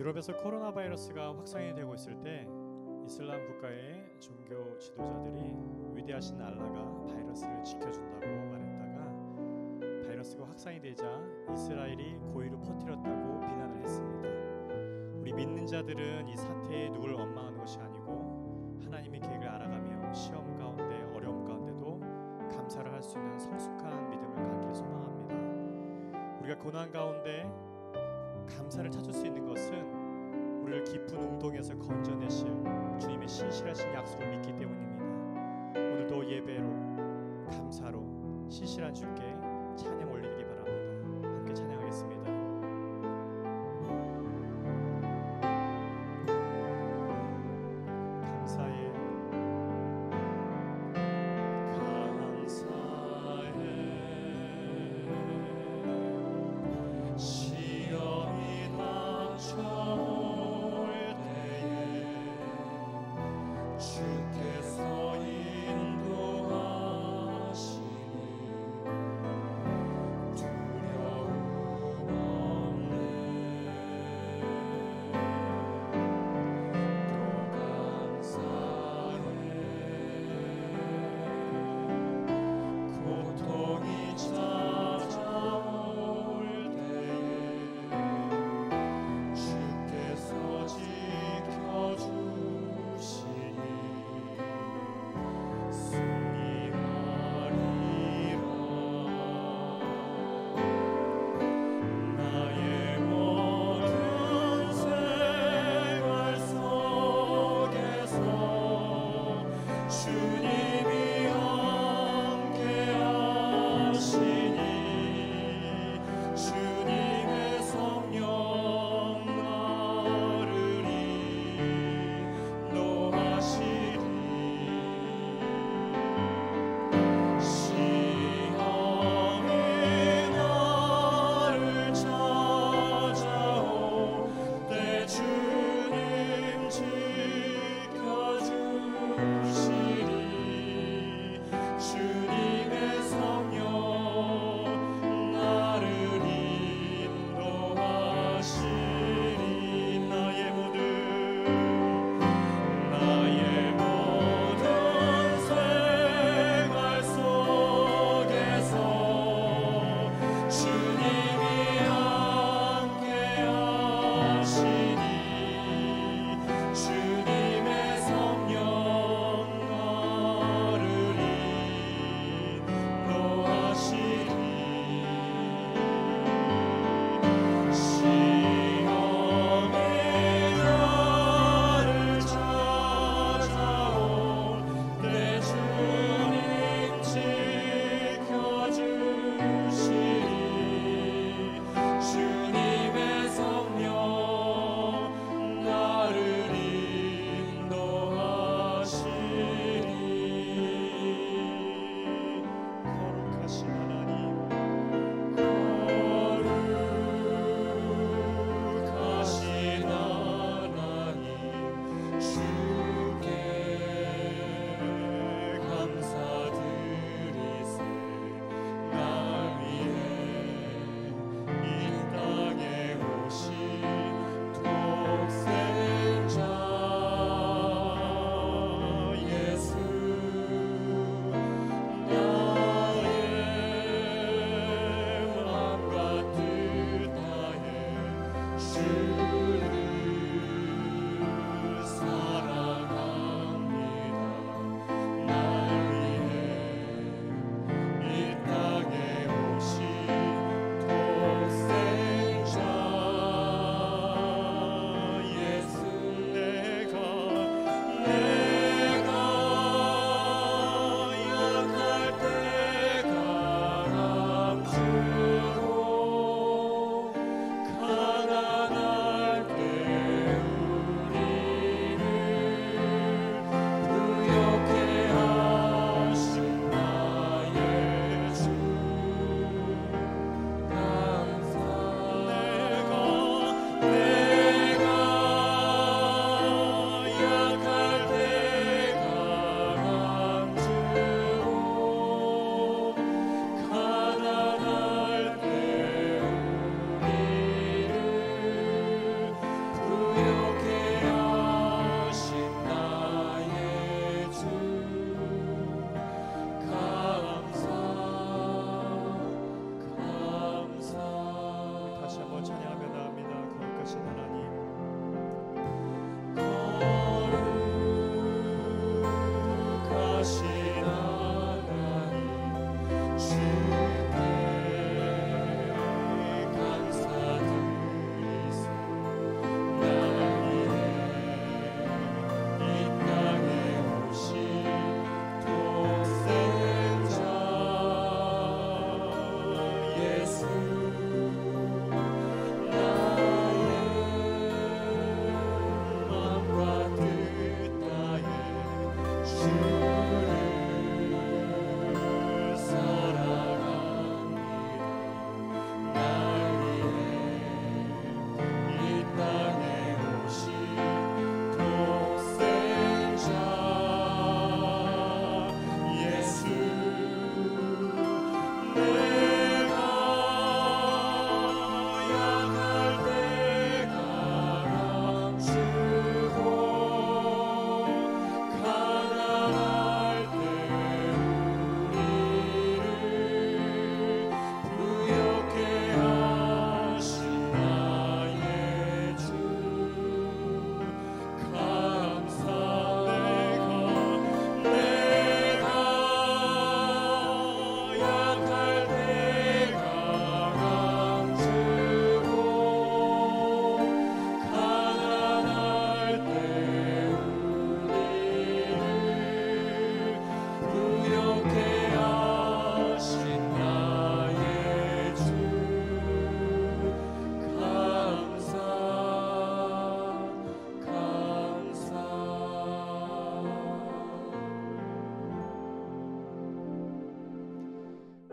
유럽에서 코로나 바이러스가 확산이 되고 있을 때 이슬람 국가의 종교 지도자들이 위대하신 알라가 바이러스를 지켜준다고 말했다가 바이러스가 확산이 되자 이스라엘이 고의로 퍼뜨렸다고 비난을 했습니다. 우리 믿는 자들은 이 사태에 누굴 원망하는 것이 아니고 하나님의 계획을 알아가며 시험 가운데 어려움 가운데도 감사를 할 수 있는 성숙한 믿음을 갖기를 소망합니다. 우리가 고난 가운데 감사를 찾을 수 있는 것은 우리를 깊은 운동에서 건져내실 주님의 신실하신 약속을 믿기 때문입니다. 오늘도 예배로 감사로 신실한 주께 찬양 올리기 바랍니다. 함께 찬양하겠습니다. 주님 지켜주시리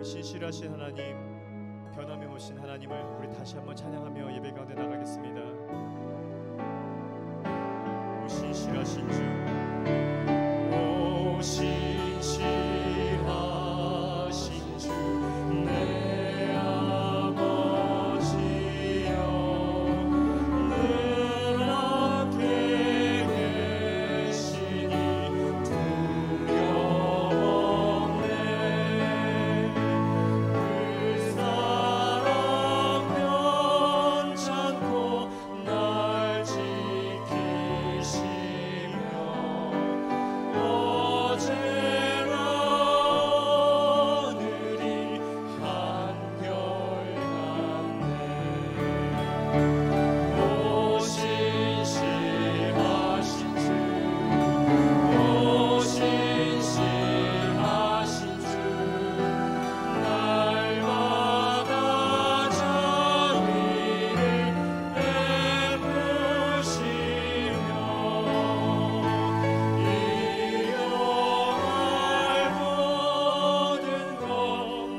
신실하신 하나님, 변함이 없으신 하나님을 우리 다시 한번 찬양하며 예배 가운데 나가겠습니다. 오 신실하신 주, 오 신실하신 주, 내 아버지여, 늘 함께 계시니 두려움 없네. 그 사랑 편찮고 날 지키시며 어제와 오늘이 한결같네. 오 신실하신 주, 오 신실하신 주, 날마다 자비를 베푸시며 이용할 모든 것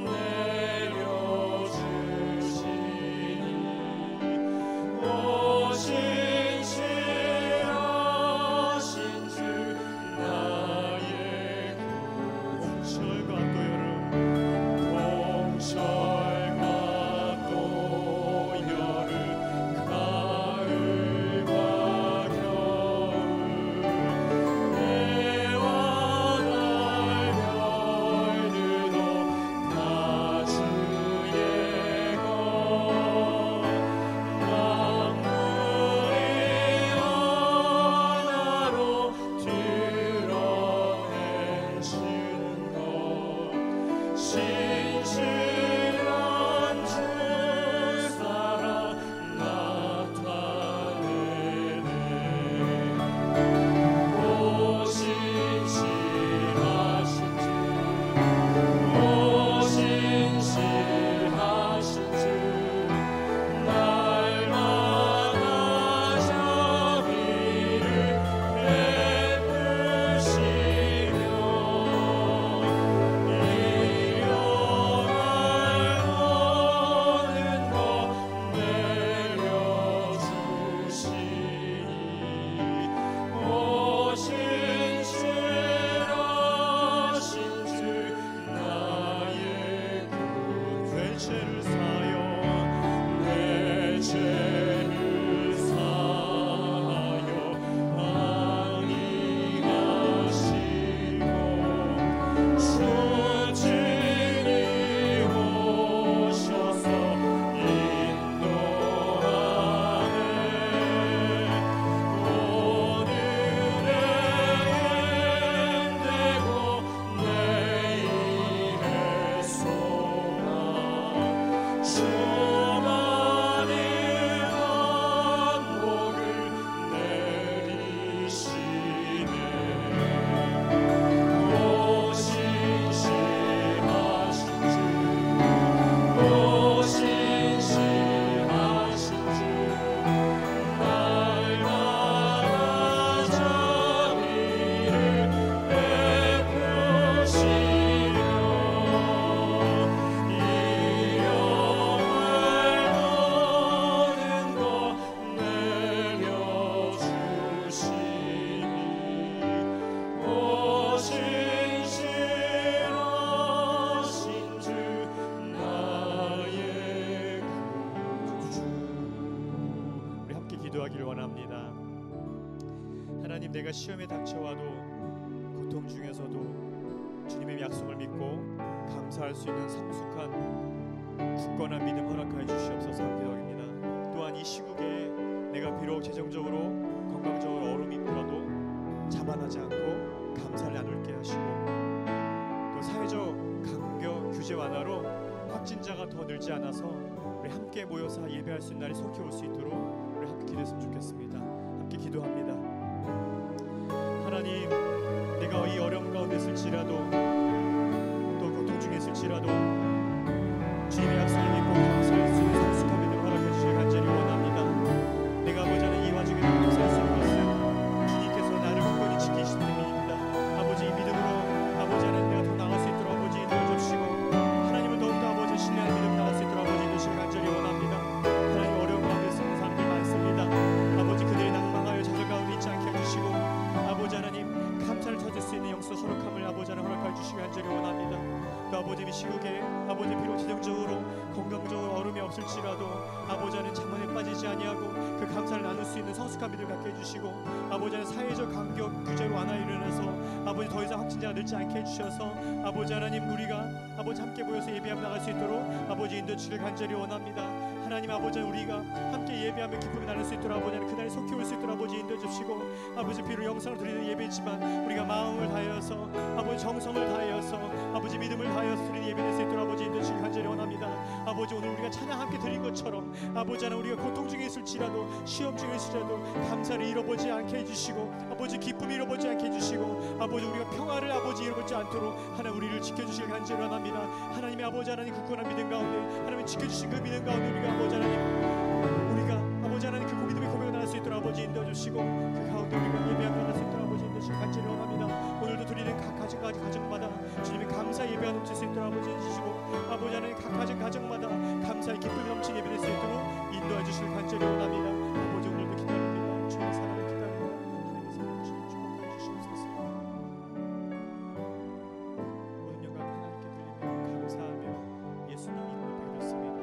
내려주시니 오 신실하신 주, 나의 봄철과 또 여름, 봄철과 또 여름, 가을과 겨울, 해와 달 별들도 다 주의 것, 만물이 하나로 드러내시는 것, 신실한 주 사랑 나타내네. 오 신실하신 주, 오 신실하신 주, 날마다 자비를 베푸시며 이용할 모든 것 내려주시니 오 신실하신 주, 나의 그 죄를 사여, 내 죄를 사여 항의하시고 주진이 오셔서 인도하네. 오늘의 힘되고 내일의 소망, 주만이 한복을 내리시네. 오 신실하신 주, 오 신실하신 주, 날마다 자비를 베푸시며 이용할 모든 것 내려주시니 오 신실하신 주, 나의 구주. 우리 함께 기도하기를 원합니다. 하나님, 내가 시험에 닥쳐와도 고통 중에서도 주님의 약속을 믿고 감사할 수 있는 성숙한 굳건한 믿음 허락하여 주시옵소서 기도합니다. 또한 이 시국에 내가 비록 재정적으로 건강적으로 어려움이 있더라도 자만하지 않고 감사를 나눌게 하시고, 또 사회적 간격 규제 완화로 확진자가 더 늘지 않아서 우리 함께 모여서 예배할 수 있는 날이 속히 올 수 있도록 우리 함께 기도했으면 좋겠습니다. 함께 기도합니다. 하나님, 내가 이 어려움 가운데 있을지라도 또 고통 중에 있을지라도 주님의 약속을 믿고 감사할 수 있는 성숙한 믿음 허락해 주시길 간절히 원합니다. 내가 아버지 하는 이 와중에 감사할 수 있는 것은 주님께서 나를 굳건히 지키시는 때문입니다. 아버지, 이 믿음으로 아버지 하나님 내가 더 나아갈 수 있도록 아버지 인도해 주시고 하나님을 더 아버지 하나님 허락하여 주시기 간절히 원합니다. 또 아버지 이 시국에 아버지 비록 재정적으로 건강적으로 어려움이 없을지라도 아버지 하나님 자만에 빠지지 아니하고 그 감사를 나눌 수 있는 성숙한 믿음 갖게 해주시고 아버지 하나님 사회적 간격 규제로 완화에 일어나서 아버지 더 이상 확진자가 늘지 않게 해주셔서 아버지 하나님 우리가 아버지 함께 모여서 예배하며 나갈 수 있도록 아버지 인도 주시길 간절히 원합니다. 하나님 아버지 우리가 함께 예배하며 기쁨이 나눌 수 있도록 아버지 그날이 속히 올 수 있도록 아버지 인도해 주시고 아버지 비록 영상을 드리는 예배지만 우리가 마음을 다하여서 아버지 정성을 다하여서 아버지 믿음을 다하여서 드리는 예배 될 수 있도록 아버지 인도해 주시길 간절히 원합니다. 아버지 오늘 우리가 찬양 함께 드린 것처럼 아버지 하나님 우리가 고통 중에 있을지라도 시험 중에 있을지라도 감사를 잃어보지 않게 해주시고 아버지 기쁨을 잃어보지 않게 해주시고 아버지 우리가 평화를 아버지 잃어보지 않도록 하나님 우리를 지켜주시길 간절히 원합니다. 하나님의 아버지 하나님 굳건한 믿음 가운데 하나님 지켜주신 그 믿음 가운데 우리가 아버지 하나님 우리가 아버지 하나님 그 믿음의 고백을 나눌 수 있도록 아버지 인도해 주시고 그 가운데 우리가 예배하며 나눌 수 있도록 아버지 인도해 주시길 간절히 원합니다. 오늘도 드리는 각 가정마다 주님의 감사 예배가 넘칠 수 있도록 아버지 해주시고 아버지 하나님 각 가정마다 감사의 기쁨이 넘친 예배 될 수 있도록 인도해 주시길 간절히 원합니다. 아버지 오늘도 기다립니다. 주님의 사랑을 기다립니다. 하나님의 사랑을 주님 축복해 주시옵소서. 모든 영광 하나님께 드리며 감사하며 예수님 이름으로 기도했습니다.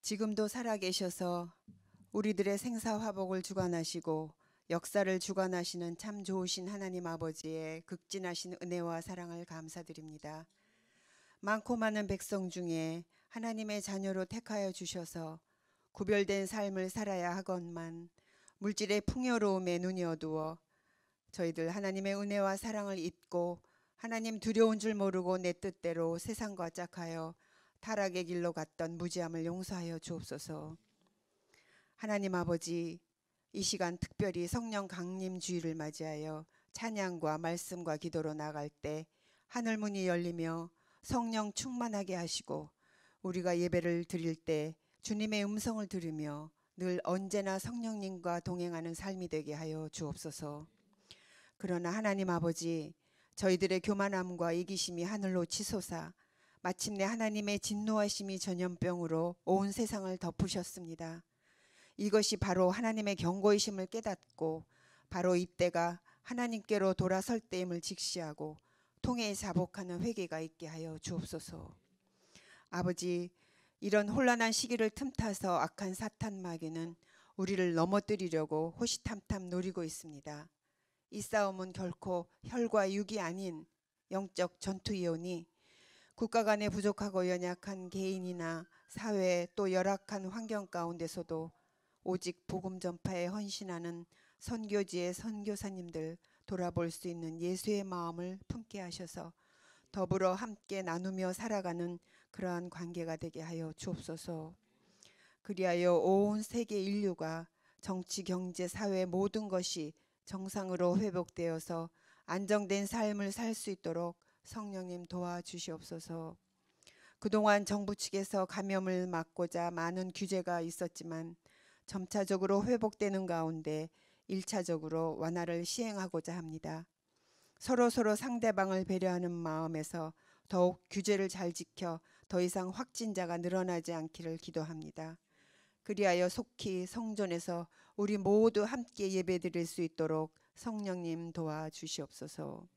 지금도 살아계셔서 우리들의 생사화복을 주관하시고 역사를 주관하시는 참 좋으신 하나님 아버지의 극진하신 은혜와 사랑을 감사드립니다. 많고 많은 백성 중에 하나님의 자녀로 택하여 주셔서 구별된 삶을 살아야 하건만 물질의 풍요로움에 눈이 어두워 저희들 하나님의 은혜와 사랑을 잊고 하나님 두려운 줄 모르고 내 뜻대로 세상과 짝하여 타락의 길로 갔던 무지함을 용서하여 주옵소서. 하나님 아버지, 이 시간 특별히 성령 강림 주일을 맞이하여 찬양과 말씀과 기도로 나갈 때 하늘 문이 열리며 성령 충만하게 하시고 우리가 예배를 드릴 때 주님의 음성을 들으며 늘 언제나 성령님과 동행하는 삶이 되게 하여 주옵소서. 그러나 하나님 아버지, 저희들의 교만함과 이기심이 하늘로 치솟아 마침내 하나님의 진노하심이 전염병으로 온 세상을 덮으셨습니다. 이것이 바로 하나님의 경고이심을 깨닫고 바로 이때가 하나님께로 돌아설 때임을 직시하고 통해 자복하는 회개가 있게 하여 주옵소서. 아버지, 이런 혼란한 시기를 틈타서 악한 사탄 마귀는 우리를 넘어뜨리려고 호시탐탐 노리고 있습니다. 이 싸움은 결코 혈과 육이 아닌 영적 전투이오니 국가 간에 부족하고 연약한 개인이나 사회 또 열악한 환경 가운데서도 오직 복음 전파에 헌신하는 선교지의 선교사님들 돌아볼 수 있는 예수의 마음을 품게 하셔서 더불어 함께 나누며 살아가는 그러한 관계가 되게 하여 주옵소서. 그리하여 온 세계 인류가 정치, 경제, 사회 모든 것이 정상으로 회복되어서 안정된 삶을 살 수 있도록 성령님 도와주시옵소서. 그동안 정부 측에서 감염을 막고자 많은 규제가 있었지만 점차적으로 회복되는 가운데 1차적으로 완화를 시행하고자 합니다. 서로 상대방을 배려하는 마음에서 더욱 규제를 잘 지켜 더 이상 확진자가 늘어나지 않기를 기도합니다. 그리하여 속히 성전에서 우리 모두 함께 예배드릴 수 있도록 성령님 도와주시옵소서.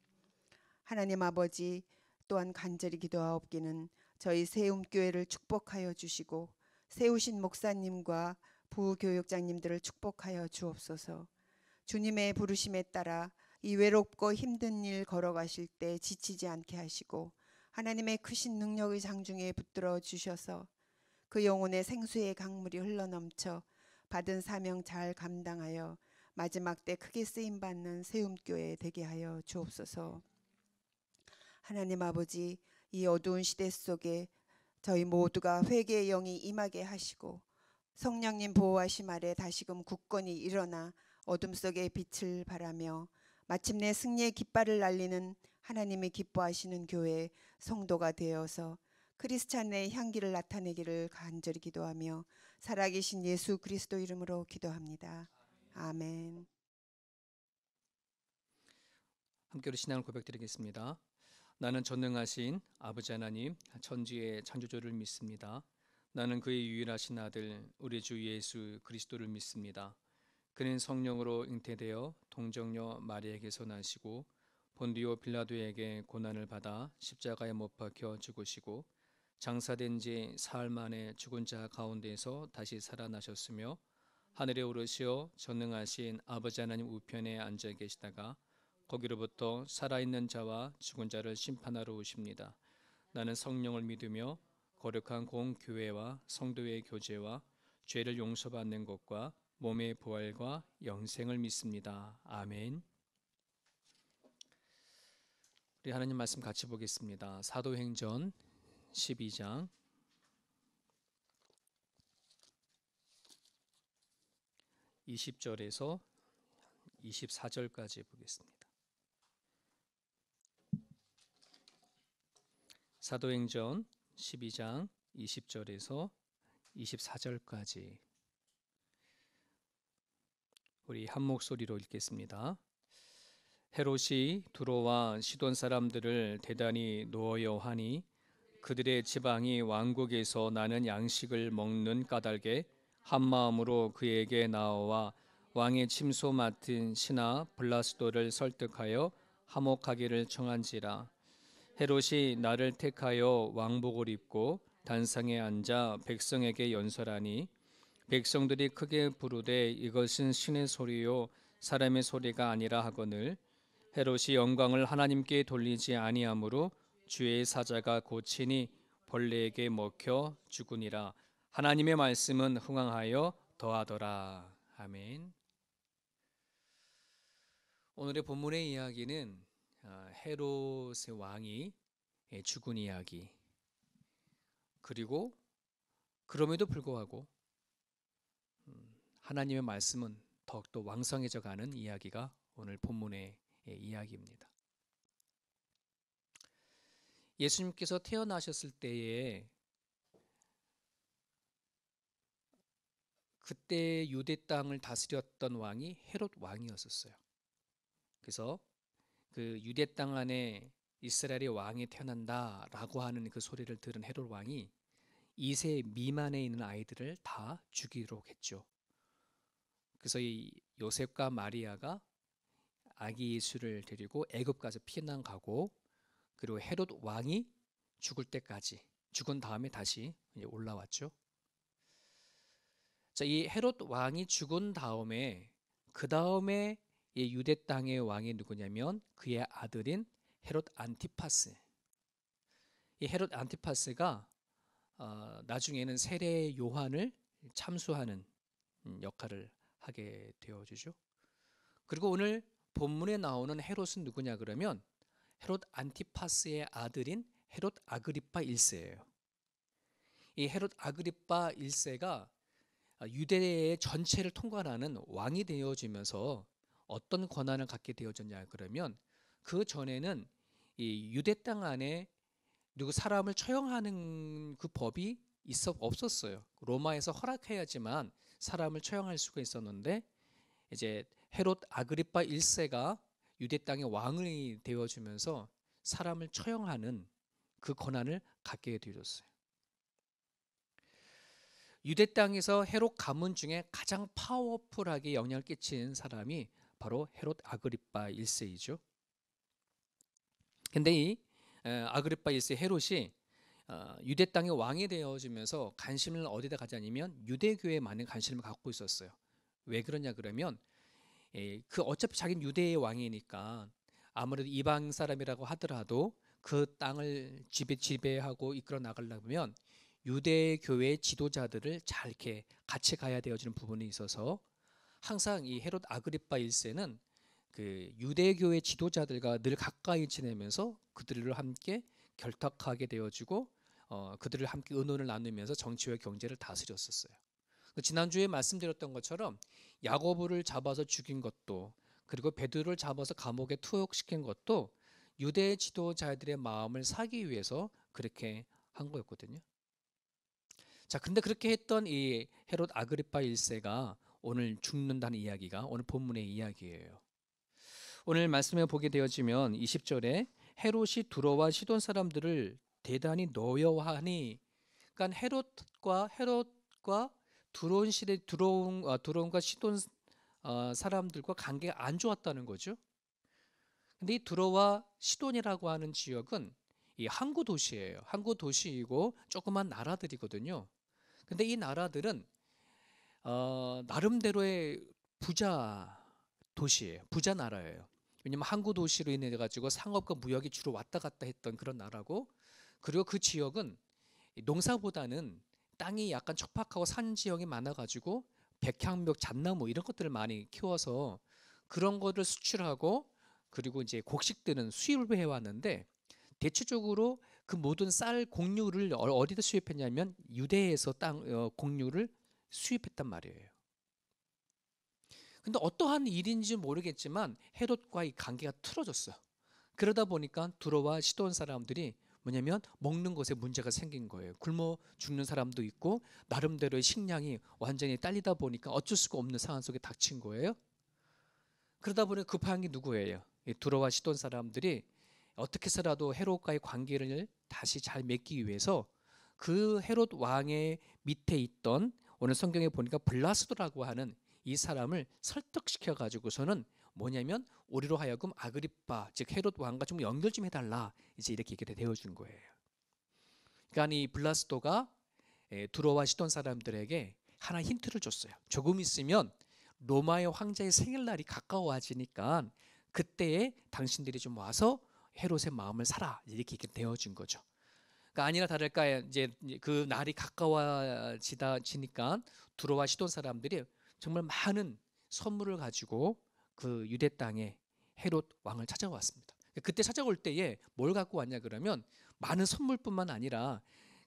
하나님 아버지, 또한 간절히 기도하옵기는 저희 세움교회를 축복하여 주시고 세우신 목사님과 부교육장님들을 축복하여 주옵소서. 주님의 부르심에 따라 이 외롭고 힘든 일 걸어가실 때 지치지 않게 하시고 하나님의 크신 능력의 장중에 붙들어 주셔서 그 영혼의 생수의 강물이 흘러넘쳐 받은 사명 잘 감당하여 마지막 때 크게 쓰임받는 세움교회 되게 하여 주옵소서. 하나님 아버지, 이 어두운 시대 속에 저희 모두가 회개의 영이 임하게 하시고 성령님 보호하심 아래 다시금 굳건히 일어나 어둠 속에 빛을 발하며 마침내 승리의 깃발을 날리는 하나님이 기뻐하시는 교회 성도가 되어서 크리스찬의 향기를 나타내기를 간절히 기도하며 살아계신 예수 그리스도 이름으로 기도합니다. 아멘. 함께로 신앙을 고백드리겠습니다. 나는 전능하신 아버지 하나님, 천지의 창조주를 믿습니다. 나는 그의 유일하신 아들, 우리 주 예수 그리스도를 믿습니다. 그는 성령으로 잉태되어 동정녀 마리아에게서 나시고 본디오 빌라도에게 고난을 받아 십자가에 못 박혀 죽으시고 장사된 지 사흘 만에 죽은 자 가운데서 다시 살아나셨으며 하늘에 오르시어 전능하신 아버지 하나님 우편에 앉아 계시다가 거기로부터 살아있는 자와 죽은 자를 심판하러 오십니다. 나는 성령을 믿으며 거룩한 공교회와 성도의 교제와 죄를 용서받는 것과 몸의 부활과 영생을 믿습니다. 아멘. 우리 하나님 말씀 같이 보겠습니다. 사도행전 12장 20절에서 24절까지 보겠습니다. 사도행전 12장 20절에서 24절까지 우리 한 목소리로 읽겠습니다. 헤롯이 두로와 시돈 사람들을 대단히 노하여 하니 그들의 지방이 왕국에서 나는 양식을 먹는 까닭에 한 마음으로 그에게 나와 왕의 침소 맡은 신하 블라스도를 설득하여 화목하기를 청한지라. 헤롯이 나를 택하여 왕복을 입고 단상에 앉아 백성에게 연설하니 백성들이 크게 부르되 이것은 신의 소리요 사람의 소리가 아니라 하거늘 헤롯이 영광을 하나님께 돌리지 아니하므로 주의 사자가 고치니 벌레에게 먹혀 죽으니라. 하나님의 말씀은 흥황하여 더하더라. 아멘. 오늘의 본문의 이야기는 헤롯의 왕이 죽은 이야기, 그리고 그럼에도 불구하고 하나님의 말씀은 더욱더 왕성해져 가는 이야기가 오늘 본문의 이야기입니다. 예수님께서 태어나셨을 때에 그때 유대 땅을 다스렸던 왕이 헤롯 왕이었었어요. 그래서 그 유대 땅 안에 이스라엘의 왕이 태어난다라고 하는 그 소리를 들은 헤롯 왕이 2세 미만에 있는 아이들을 다 죽이려고 했죠. 그래서 이 요셉과 마리아가 아기 예수를 데리고 애굽까지 피난 가고, 그리고 헤롯 왕이 죽을 때까지, 죽은 다음에 다시 올라왔죠. 자, 이 헤롯 왕이 죽은 다음에 그 다음에 이 유대 땅의 왕이 누구냐면 그의 아들인 헤롯 안티파스. 이 헤롯 안티파스가 나중에는 세례 요한을 참수하는 역할을 하게 되어주죠. 그리고 오늘 본문에 나오는 헤롯은 누구냐 그러면 헤롯 안티파스의 아들인 헤롯 아그리파 1세예요. 이 헤롯 아그리파 1세가 유대의 전체를 통관하는 왕이 되어지면서 어떤 권한을 갖게 되어졌냐 그러면 그 전에는 이 유대 땅 안에 누구 사람을 처형하는 그 법이 없었어요. 로마에서 허락해야지만 사람을 처형할 수가 있었는데, 이제 헤롯 아그리파 1세가 유대 땅의 왕이 되어주면서 사람을 처형하는 그 권한을 갖게 되어졌어요. 유대 땅에서 헤롯 가문 중에 가장 파워풀하게 영향을 끼친 사람이 바로 헤롯 아그리파 1세이죠. 근데 이 아그리파 1세 헤롯이 유대 땅의 왕이 되어지면서 관심을 어디다 가지냐면 유대교에 많은 관심을 갖고 있었어요. 왜 그러냐 그러면 그 어차피 자기는 유대의 왕이니까 아무래도 이방 사람이라고 하더라도 그 땅을 지배하고 이끌어 나가려면 유대교의 지도자들을 잘 이렇게 같이 가야 되어지는 부분이 있어서 항상 이 헤롯 아그리파 1세는 그 유대교의 지도자들과 늘 가까이 지내면서 그들을 함께 결탁하게 되어지고 그들을 함께 의논을 나누면서 정치와 경제를 다스렸었어요. 지난주에 말씀드렸던 것처럼 야고보를 잡아서 죽인 것도, 그리고 베드로를 잡아서 감옥에 투옥시킨 것도 유대 지도자들의 마음을 사기 위해서 그렇게 한 거였거든요. 자, 근데 그렇게 했던 이 헤롯 아그리파 1세가 오늘 죽는다는 이야기가 오늘 본문의 이야기예요. 오늘 말씀에 보게 되어지면 20절에 헤롯이 두로와 시돈 사람들을 대단히 노여워하니, 그러니까 헤롯과 두로온과 시돈 사람들과 관계가 안 좋았다는 거죠. 근데 이 두로와 시돈이라고 하는 지역은 이 항구 도시예요. 항구 도시이고 조그만 나라들이거든요. 근데 이 나라들은 나름대로의 부자 도시예요. 부자 나라예요. 왜냐면 항구 도시로 인해 가지고 상업과 무역이 주로 왔다 갔다 했던 그런 나라고, 그리고 그 지역은 농사보다는 땅이 약간 척박하고 산 지역이 많아가지고 백향목, 잣나무 이런 것들을 많이 키워서 그런 거를 수출하고, 그리고 이제 곡식들은 수입을 해왔는데, 대체적으로 그 모든 쌀 곡류를 어디다 수입했냐면 유대에서 곡류를 수입했단 말이에요. 근데 어떠한 일인지 모르겠지만 헤롯과의 관계가 틀어졌어요. 그러다 보니까 두로와 시돈 사람들이 뭐냐면 먹는 것에 문제가 생긴 거예요. 굶어 죽는 사람도 있고 나름대로의 식량이 완전히 딸리다 보니까 어쩔 수가 없는 상황 속에 닥친 거예요. 그러다 보니 급한 게 누구예요? 이 두로와 시돈 사람들이 어떻게 해서라도 헤롯과의 관계를 다시 잘 맺기 위해서 그 헤롯 왕의 밑에 있던, 오늘 성경에 보니까 블라스도라고 하는 이 사람을 설득시켜 가지고서는 뭐냐면 우리로 하여금 아그리빠, 즉 헤롯 왕과 좀 연결 좀 해달라, 이제 이렇게 얘기를 되어준 거예요. 그러니까 이 블라스도가 두로와 시돈 사람들에게 하나 힌트를 줬어요. 조금 있으면 로마의 황제의 생일날이 가까워지니까 그때에 당신들이 좀 와서 헤롯의 마음을 사라, 이렇게 되어준 거죠. 그러니까 아니나 다를까 이제 그 날이 가까워지니까 두로와 시돈 사람들이 정말 많은 선물을 가지고 그 유대 땅에 헤롯 왕을 찾아왔습니다. 그때 찾아올 때에 뭘 갖고 왔냐 그러면 많은 선물뿐만 아니라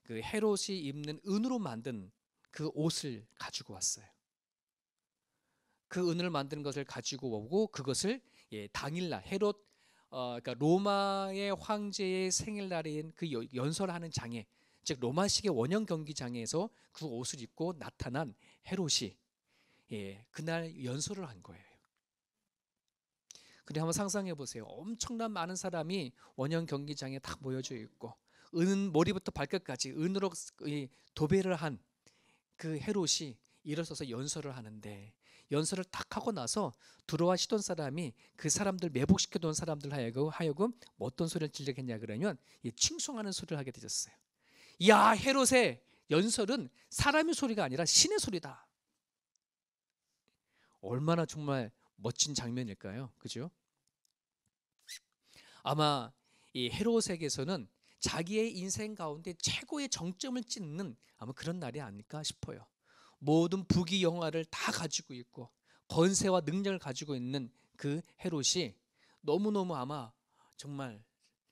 그 헤롯이 입는 은으로 만든 그 옷을 가지고 왔어요. 그 은을 만드는 것을 가지고 오고 그것을 당일날 헤롯 그러니까 로마의 황제의 생일날인 그 연설하는 장에, 즉 로마식의 원형 경기장에서 그 옷을 입고 나타난 헤롯이 그날 연설을 한 거예요. 그리고 한번 상상해 보세요. 엄청난 많은 사람이 원형 경기장에 딱 모여져 있고 은 머리부터 발끝까지 은으로 도배를 한 그 헤롯이 일어서서 연설을 하는데, 연설을 딱 하고 나서 두로와 시돈 사람이 그 사람들 매복시켜 둔 사람들 하여금 어떤 소리를 질르겠냐 그러면 칭송하는 소리를 하게 되셨어요. 야, 헤롯의 연설은 사람의 소리가 아니라 신의 소리다. 얼마나 정말 멋진 장면일까요? 그죠? 아마 이 헤롯에게서는 자기의 인생 가운데 최고의 정점을 찍는 아마 그런 날이 아닐까 싶어요. 모든 부귀 영화를 다 가지고 있고 권세와 능력을 가지고 있는 그 헤롯이 너무너무 아마 정말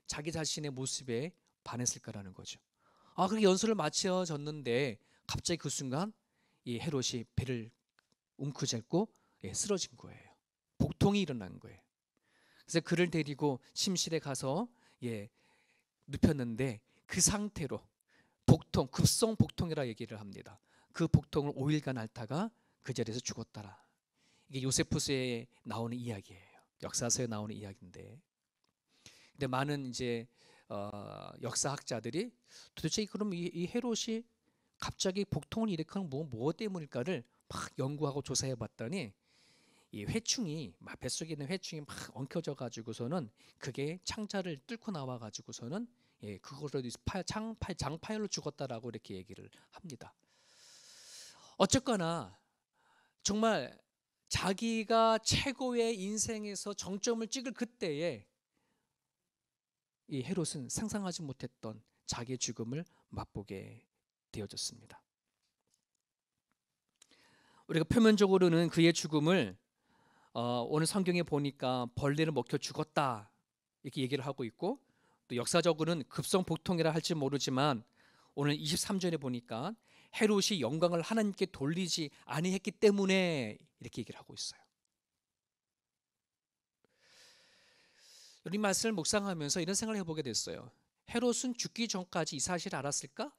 자기 자신의 모습에 반했을 거라는 거죠. 그렇게 연설을 마쳐졌는데 갑자기 그 순간 이 헤롯이 배를 웅크잡고 쓰러진 거예요. 복통이 일어난 거예요. 그래서 그를 데리고 침실에 가서 눕혔는데 그 상태로 급성 복통이라 얘기를 합니다. 그 복통을 5일간 앓다가 그 자리에서 죽었더라. 이게 요세푸스에 나오는 이야기예요. 역사서에 나오는 이야기인데, 근데 많은 이제 역사학자들이 도대체 그럼 이 헤롯이 갑자기 복통을 일으킨 뭐 때문일까를 막 연구하고 조사해 봤더니 이 회충이 뱃속에 있는 회충이 막 엉켜져 가지고서는 그게 창자를 뚫고 나와 가지고서는 그거를 장파열로 죽었다라고 이렇게 얘기를 합니다. 어쨌거나 정말 자기가 최고의 인생에서 정점을 찍을 그때에 이 헤롯은 상상하지 못했던 자기의 죽음을 맛보게 되어졌습니다. 우리가 표면적으로는 그의 죽음을 오늘 성경에 보니까 벌레를 먹혀 죽었다 이렇게 얘기를 하고 있고, 또 역사적으로는 급성복통이라 할지 모르지만 오늘 23절에 보니까 헤롯이 영광을 하나님께 돌리지 아니했기 때문에 이렇게 얘기를 하고 있어요. 이 말씀을 묵상하면서 이런 생각을 해보게 됐어요. 헤롯은 죽기 전까지 이 사실을 알았을까?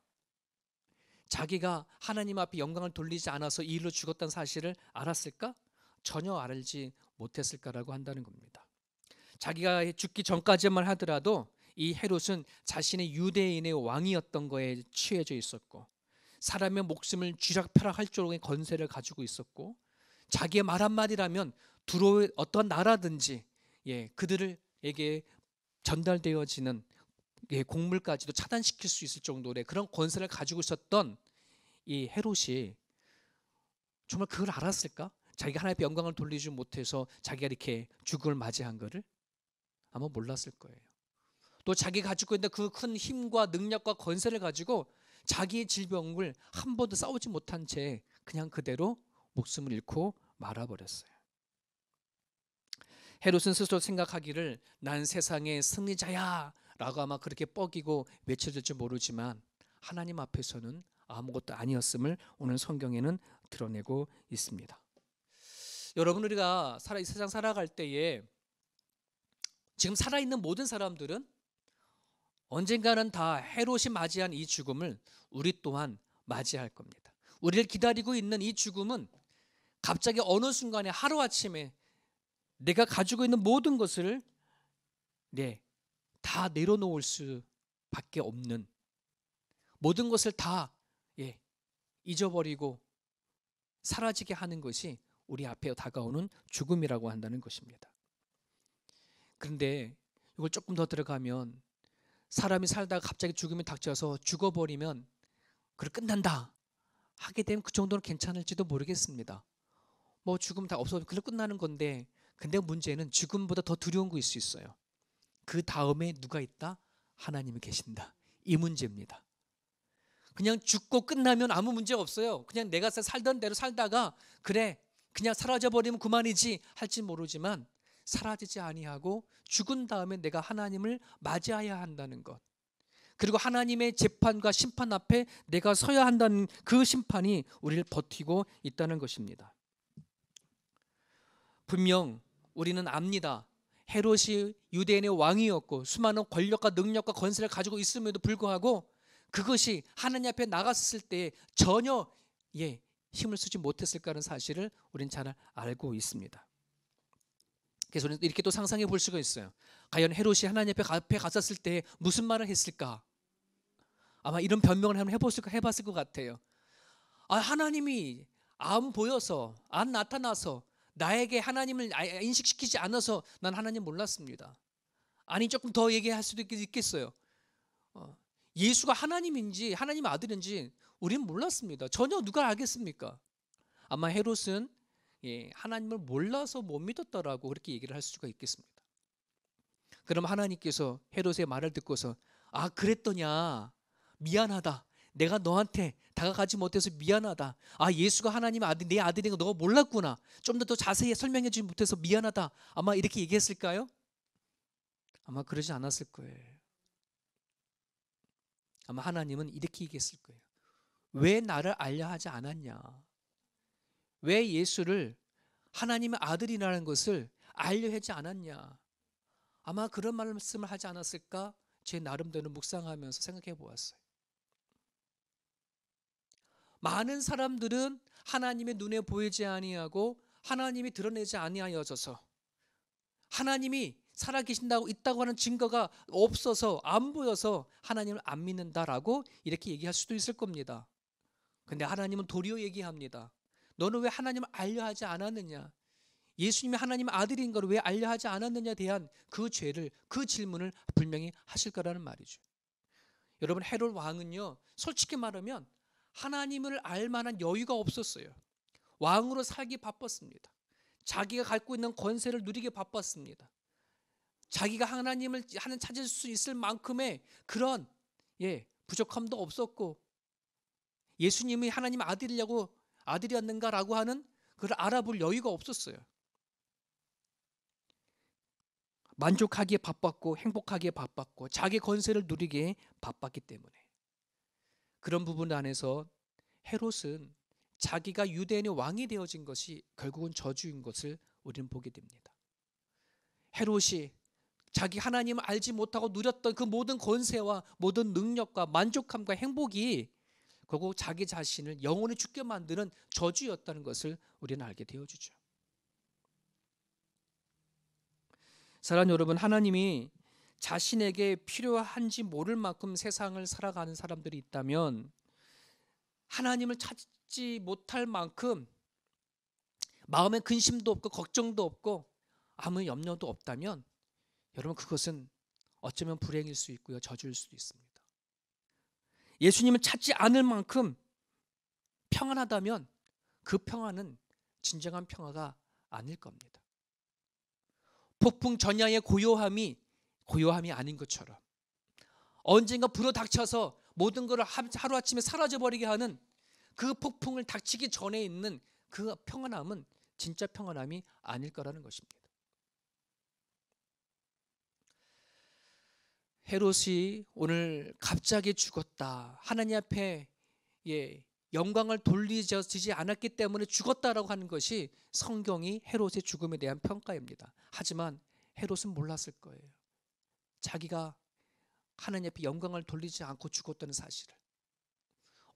자기가 하나님 앞에 영광을 돌리지 않아서 이 일로 죽었다는 사실을 알았을까? 전혀 알지 못했을까라고 한다는 겁니다. 자기가 죽기 전까지만 하더라도 이 헤롯은 자신의 유대인의 왕이었던 거에 취해져 있었고, 사람의 목숨을 쥐락펴락할 정도의 권세를 가지고 있었고, 자기의 말 한마디라면 두로의 어떤 나라든지 그들에게 전달되어지는 곡물까지도 차단시킬 수 있을 정도의 그런 권세를 가지고 있었던 이 헤롯이 정말 그걸 알았을까? 자기가 하나님의 영광을 돌리지 못해서 자기가 이렇게 죽음을 맞이한 거를 아마 몰랐을 거예요. 또 자기가 가지고 있는 그 큰 힘과 능력과 권세를 가지고 자기의 질병을 한 번도 싸우지 못한 채 그냥 그대로 목숨을 잃고 말아버렸어요. 헤롯은 스스로 생각하기를 난 세상의 승리자야 라고 아마 그렇게 뻐기고 외쳐질지 모르지만 하나님 앞에서는 아무것도 아니었음을 오늘 성경에는 드러내고 있습니다. 여러분, 우리가 이 세상 살아갈 때에 지금 살아있는 모든 사람들은 언젠가는 다 헤롯이 맞이한 이 죽음을 우리 또한 맞이할 겁니다. 우리를 기다리고 있는 이 죽음은 갑자기 어느 순간에 하루아침에 내가 가지고 있는 모든 것을 다 내려놓을 수밖에 없는, 모든 것을 다 잊어버리고 사라지게 하는 것이 우리 앞에 다가오는 죽음이라고 한다는 것입니다. 그런데 이걸 조금 더 들어가면 사람이 살다가 갑자기 죽음이 닥쳐서 죽어버리면 그래 끝난다 하게 되면 그 정도는 괜찮을지도 모르겠습니다. 뭐 죽음 다 없어지면 그래 끝나는 건데, 근데 문제는 죽음보다 더 두려운 거 있을 수 있어요. 그 다음에 누가 있다? 하나님이 계신다. 이 문제입니다. 그냥 죽고 끝나면 아무 문제 없어요. 그냥 내가 살던 대로 살다가 그래 그냥 사라져버리면 그만이지 할지 모르지만, 사라지지 아니하고 죽은 다음에 내가 하나님을 맞이해야 한다는 것, 그리고 하나님의 재판과 심판 앞에 내가 서야 한다는 그 심판이 우리를 버티고 있다는 것입니다. 분명 우리는 압니다. 헤롯이 유대인의 왕이었고 수많은 권력과 능력과 권세를 가지고 있음에도 불구하고 그것이 하나님 앞에 나갔을 때 전혀 힘을 쓰지 못했을까라는 사실을 우리는 잘 알고 있습니다. 그래서 우리는 이렇게 또 상상해 볼 수가 있어요. 과연 헤롯이 하나님 앞에 갔었을 때 무슨 말을 했을까? 아마 이런 변명을 한번 해봤을 것 같아요. 하나님이 안 보여서, 안 나타나서, 나에게 하나님을 인식시키지 않아서 난 하나님 몰랐습니다. 아니 조금 더 얘기할 수도 있겠어요. 예수가 하나님인지 하나님의 아들인지 우리는 몰랐습니다. 전혀 누가 알겠습니까? 아마 헤롯은 하나님을 몰라서 못 믿었다라고 그렇게 얘기를 할 수가 있겠습니다. 그럼 하나님께서 헤롯의 말을 듣고서 그랬더냐, 미안하다, 내가 너한테 다가가지 못해서 미안하다, 예수가 하나님의 아들, 내 아들인 거 너가 몰랐구나, 좀 더 자세히 설명해 주지 못해서 미안하다, 아마 이렇게 얘기했을까요? 아마 그러지 않았을 거예요. 아마 하나님은 이렇게 얘기했을 거예요. 왜 나를 알려 하지 않았냐? 왜 예수를 하나님의 아들이라는 것을 알려하지 않았냐? 아마 그런 말씀을 하지 않았을까? 제 나름대로 묵상하면서 생각해 보았어요. 많은 사람들은 하나님의 눈에 보이지 아니하고 하나님이 드러내지 아니하여져서, 하나님이 살아계신다고 있다고 하는 증거가 없어서 안 보여서 하나님을 안 믿는다라고 이렇게 얘기할 수도 있을 겁니다. 근데 하나님은 도리어 얘기합니다. 너는 왜 하나님을 알려하지 않았느냐? 예수님이 하나님의 아들인 걸 왜 알려하지 않았느냐에 대한 그 죄를, 그 질문을 분명히 하실 거라는 말이죠. 여러분, 헤롯 왕은요, 솔직히 말하면 하나님을 알 만한 여유가 없었어요. 왕으로 살기 바빴습니다. 자기가 갖고 있는 권세를 누리기 바빴습니다. 자기가 하나님을 찾을 수 있을 만큼의 그런 부족함도 없었고, 예수님이 하나님 아들이었는가라고 하는 그걸 알아볼 여유가 없었어요. 만족하기에 바빴고 행복하기에 바빴고 자기 권세를 누리기에 바빴기 때문에, 그런 부분 안에서 헤롯은 자기가 유대인의 왕이 되어진 것이 결국은 저주인 것을 우리는 보게 됩니다. 헤롯이 자기 하나님을 알지 못하고 누렸던 그 모든 권세와 모든 능력과 만족함과 행복이 결국 자기 자신을 영원히 죽게 만드는 저주였다는 것을 우리는 알게 되어주죠. 사랑하는 여러분, 하나님이 자신에게 필요한지 모를 만큼 세상을 살아가는 사람들이 있다면, 하나님을 찾지 못할 만큼 마음에 근심도 없고 걱정도 없고 아무 염려도 없다면, 여러분, 그것은 어쩌면 불행일 수 있고요, 저주일 수도 있습니다. 예수님을 찾지 않을 만큼 평안하다면 그 평안은 진정한 평화가 아닐 겁니다. 폭풍 전야의 고요함이 아닌 것처럼, 언젠가 불어닥쳐서 모든 것을 하루아침에 사라져버리게 하는 그 폭풍을 닥치기 전에 있는 그 평안함은 진짜 평안함이 아닐 거라는 것입니다. 헤롯이 오늘 갑자기 죽었다, 하나님 앞에 영광을 돌리지 않았기 때문에 죽었다라고 하는 것이 성경이 헤롯의 죽음에 대한 평가입니다. 하지만 헤롯은 몰랐을 거예요. 자기가 하나님 앞에 영광을 돌리지 않고 죽었다는 사실을.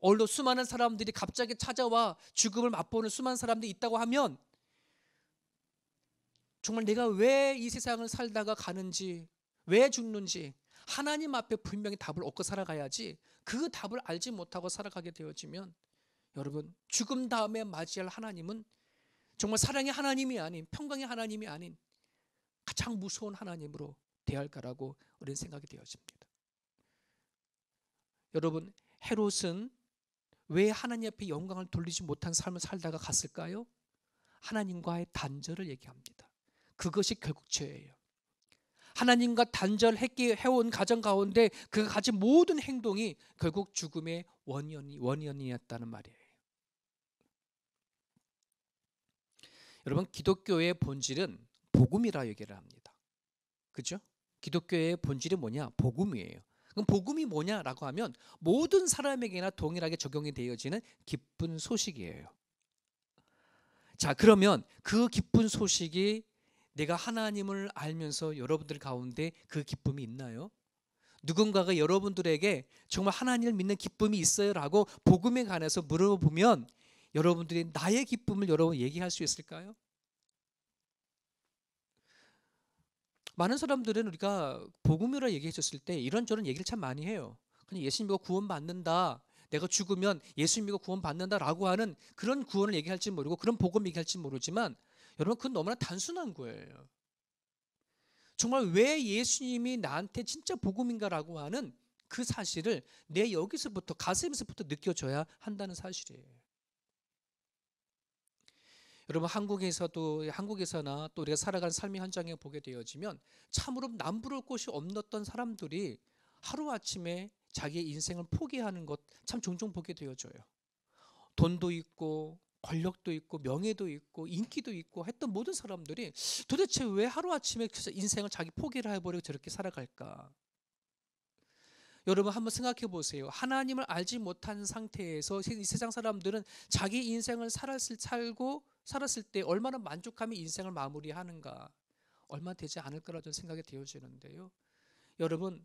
오늘도 수많은 사람들이 갑자기 찾아와 죽음을 맛보는 수많은 사람들이 있다고 하면, 정말 내가 왜 이 세상을 살다가 가는지, 왜 죽는지 하나님 앞에 분명히 답을 얻고 살아가야지, 그 답을 알지 못하고 살아가게 되어지면, 여러분, 죽음 다음에 맞이할 하나님은 정말 사랑의 하나님이 아닌, 평강의 하나님이 아닌 가장 무서운 하나님으로 대할 거라고 우리는 생각이 되어집니다. 여러분, 헤롯은 왜 하나님 앞에 영광을 돌리지 못한 삶을 살다가 갔을까요? 하나님과의 단절을 얘기합니다. 그것이 결국 죄예요. 하나님과 단절해온 가정 가운데 그가 가진 모든 행동이 결국 죽음의 원인이었다는 말이에요. 여러분, 기독교의 본질은 복음이라 얘기를 합니다. 그죠? 기독교의 본질이 뭐냐? 복음이에요. 그럼 복음이 뭐냐라고 하면 모든 사람에게나 동일하게 적용이 되어지는 기쁜 소식이에요. 자, 그러면 그 기쁜 소식이 내가 하나님을 알면서 여러분들 가운데 그 기쁨이 있나요? 누군가가 여러분들에게 정말 하나님을 믿는 기쁨이 있어요? 라고 복음에 관해서 물어보면 여러분들이 나의 기쁨을 여러분 얘기할 수 있을까요? 많은 사람들은 우리가 복음이라 얘기했었을 때 이런저런 얘기를 참 많이 해요. 그냥 예수 믿고 구원 받는다, 내가 죽으면 예수 믿고 구원 받는다라고 하는 그런 구원을 얘기할지 모르고 그런 복음 얘기할지 모르지만, 여러분, 그건 너무나 단순한 거예요. 정말 왜 예수님이 나한테 진짜 복음인가라고 하는 그 사실을 내 여기서부터, 가슴에서부터 느껴져야 한다는 사실이에요. 여러분, 한국에서나 또 우리가 살아가는 삶의 현장에 보게 되어지면 참으로 남부러울 곳이 없었던 사람들이 하루아침에 자기의 인생을 포기하는 것 참 종종 보게 되어져요. 돈도 있고 권력도 있고 명예도 있고 인기도 있고 했던 모든 사람들이 도대체 왜 하루아침에 인생을 자기 포기를 해버리고 저렇게 살아갈까? 여러분, 한번 생각해 보세요. 하나님을 알지 못한 상태에서 이 세상 사람들은 자기 인생을 살았을 때 얼마나 만족하며 인생을 마무리하는가, 얼마 되지 않을 거라는 생각이 되어지는데요. 여러분,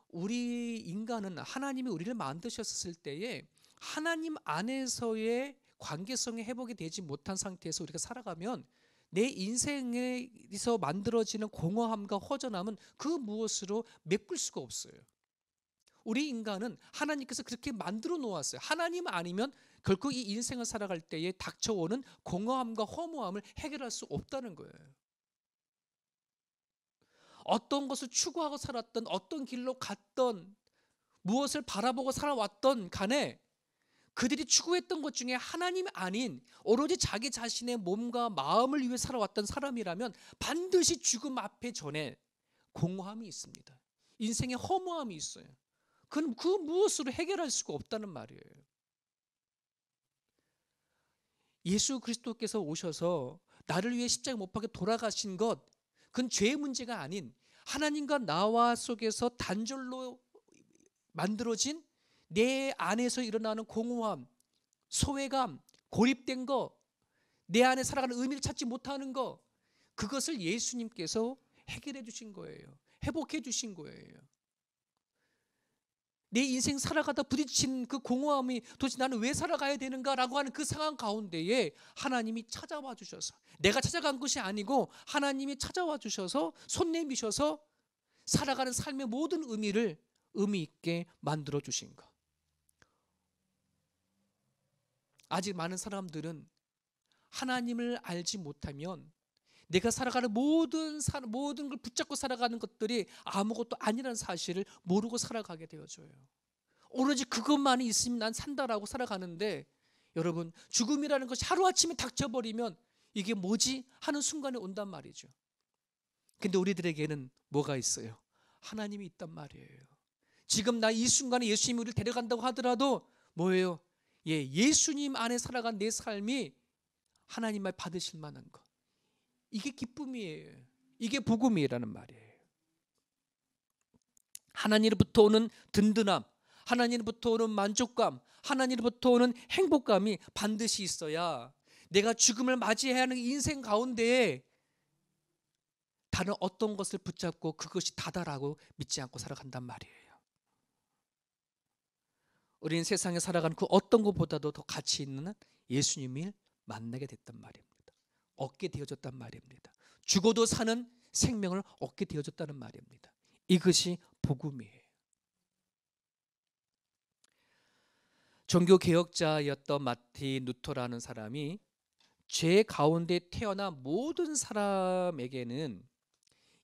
우리 인간은 하나님이 우리를 만드셨을 때에 하나님 안에서의 관계성이 회복이 되지 못한 상태에서 우리가 살아가면 내 인생에서 만들어지는 공허함과 허전함은 그 무엇으로 메꿀 수가 없어요. 우리 인간은 하나님께서 그렇게 만들어 놓았어요. 하나님 아니면 결코 이 인생을 살아갈 때에 닥쳐오는 공허함과 허무함을 해결할 수 없다는 거예요. 어떤 것을 추구하고 살았던, 어떤 길로 갔던, 무엇을 바라보고 살아왔던 간에 그들이 추구했던 것 중에 하나님 아닌 오로지 자기 자신의 몸과 마음을 위해 살아왔던 사람이라면 반드시 죽음 앞에 전에 공허함이 있습니다. 인생에 허무함이 있어요. 그건 그 무엇으로 해결할 수가 없다는 말이에요. 예수 그리스도께서 오셔서 나를 위해 십자가에 못 박혀 돌아가신 것, 그건 죄의 문제가 아닌 하나님과 나와 속에서 단절로 만들어진 내 안에서 일어나는 공허함, 소외감, 고립된 거, 내 안에 살아가는 의미를 찾지 못하는 거, 그것을 예수님께서 해결해 주신 거예요. 회복해 주신 거예요. 내 인생 살아가다 부딪힌 그 공허함이 도대체 나는 왜 살아가야 되는가라고 하는 그 상황 가운데에 하나님이 찾아와 주셔서, 내가 찾아간 것이 아니고 하나님이 찾아와 주셔서 손 내미셔서 살아가는 삶의 모든 의미를 의미 있게 만들어 주신 것. 아직 많은 사람들은 하나님을 알지 못하면 내가 살아가는 모든 걸 붙잡고 살아가는 것들이 아무것도 아니라는 사실을 모르고 살아가게 되어져요. 오로지 그것만이 있으면 난 산다라고 살아가는데, 여러분, 죽음이라는 것이 하루아침에 닥쳐버리면 이게 뭐지 하는 순간에 온단 말이죠. 근데 우리들에게는 뭐가 있어요? 하나님이 있단 말이에요. 지금 나 이 순간에 예수님이 우리를 데려간다고 하더라도 뭐예요? 예수님 안에 살아간 내 삶이 하나님만 받으실 만한 것, 이게 기쁨이에요. 이게 복음이라는 말이에요. 하나님으로부터 오는 든든함, 하나님으로부터 오는 만족감, 하나님으로부터 오는 행복감이 반드시 있어야 내가 죽음을 맞이해야 하는 인생 가운데에 다른 어떤 것을 붙잡고 그것이 다다라고 믿지 않고 살아간단 말이에요. 우리는 세상에 살아가는 그 어떤 것보다도 더 가치 있는 예수님을 만나게 됐단 말입니다. 얻게 되어졌단 말입니다. 죽어도 사는 생명을 얻게 되어졌다는 말입니다. 이것이 복음이에요. 종교개혁자였던 마틴 루터라는 사람이 죄 가운데 태어난 모든 사람에게는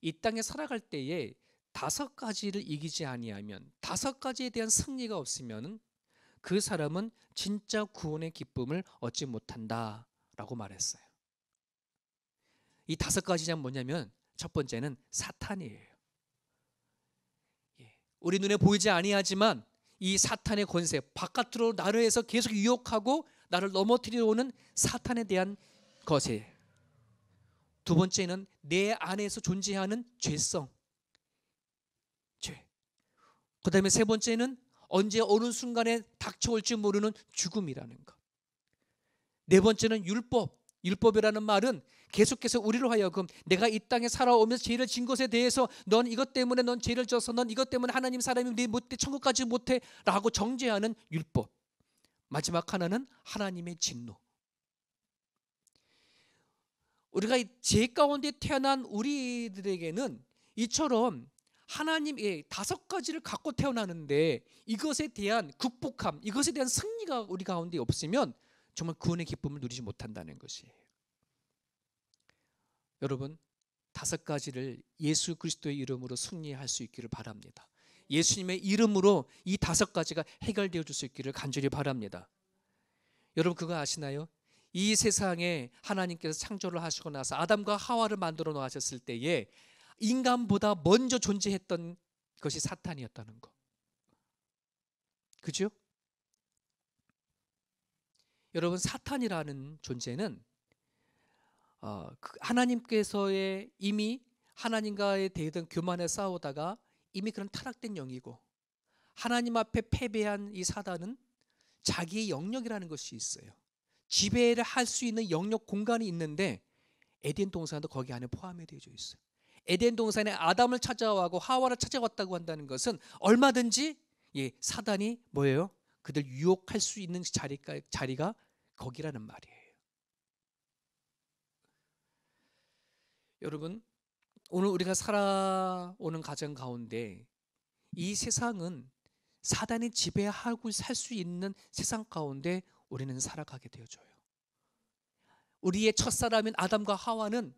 이 땅에 살아갈 때에 5가지를 이기지 아니하면, 5가지에 대한 승리가 없으면 그 사람은 진짜 구원의 기쁨을 얻지 못한다라고 말했어요. 이 5가지는 뭐냐면, 첫 번째는 사탄이에요. 우리 눈에 보이지 아니하지만 이 사탄의 권세, 바깥으로 나를 해서 계속 유혹하고 나를 넘어뜨리려 오는 사탄에 대한 것이에요. 두 번째는 내 안에서 존재하는 죄성, 죄. 그 다음에 세 번째는 언제 어느 순간에 닥쳐올지 모르는 죽음이라는 것. 네 번째는 율법이라는 말은 계속해서 우리로 하여금 내가 이 땅에 살아오면서 죄를 진 것에 대해서 넌 이것 때문에 넌 죄를 져서 넌 이것 때문에 하나님 사람이 네 못해 천국까지 못해 라고 정죄하는 율법. 마지막 하나는 하나님의 진노. 우리가 죄 가운데 태어난 우리들에게는 이처럼 하나님의 5가지를 갖고 태어나는데 이것에 대한 극복함, 이것에 대한 승리가 우리 가운데 없으면 정말 구원의 기쁨을 누리지 못한다는 것이에요. 여러분, 5가지를 예수 그리스도의 이름으로 승리할 수 있기를 바랍니다. 예수님의 이름으로 이 5가지가 해결되어 줄 수 있기를 간절히 바랍니다. 여러분, 그거 아시나요? 이 세상에 하나님께서 창조를 하시고 나서 아담과 하와를 만들어 놓으셨을 때에 인간보다 먼저 존재했던 것이 사탄이었다는 거. 그죠? 여러분, 사탄이라는 존재는 하나님께서의 이미 하나님과의 대던 교만에 싸우다가 이미 그런 타락된 영이고, 하나님 앞에 패배한 이 사단은 자기의 영역이라는 것이 있어요. 지배를 할 수 있는 영역 공간이 있는데 에덴 동산도 거기 안에 포함이 되어 있어요. 에덴 동산에 아담을 찾아와고 하와를 찾아왔다고 한다는 것은 얼마든지 사단이 뭐예요? 그들 유혹할 수 있는 자리가 거기라는 말이에요. 여러분, 오늘 우리가 살아오는 가정 가운데 이 세상은 사단이 지배하고 살 수 있는 세상 가운데 우리는 살아가게 되어져요. 우리의 첫사람인 아담과 하와는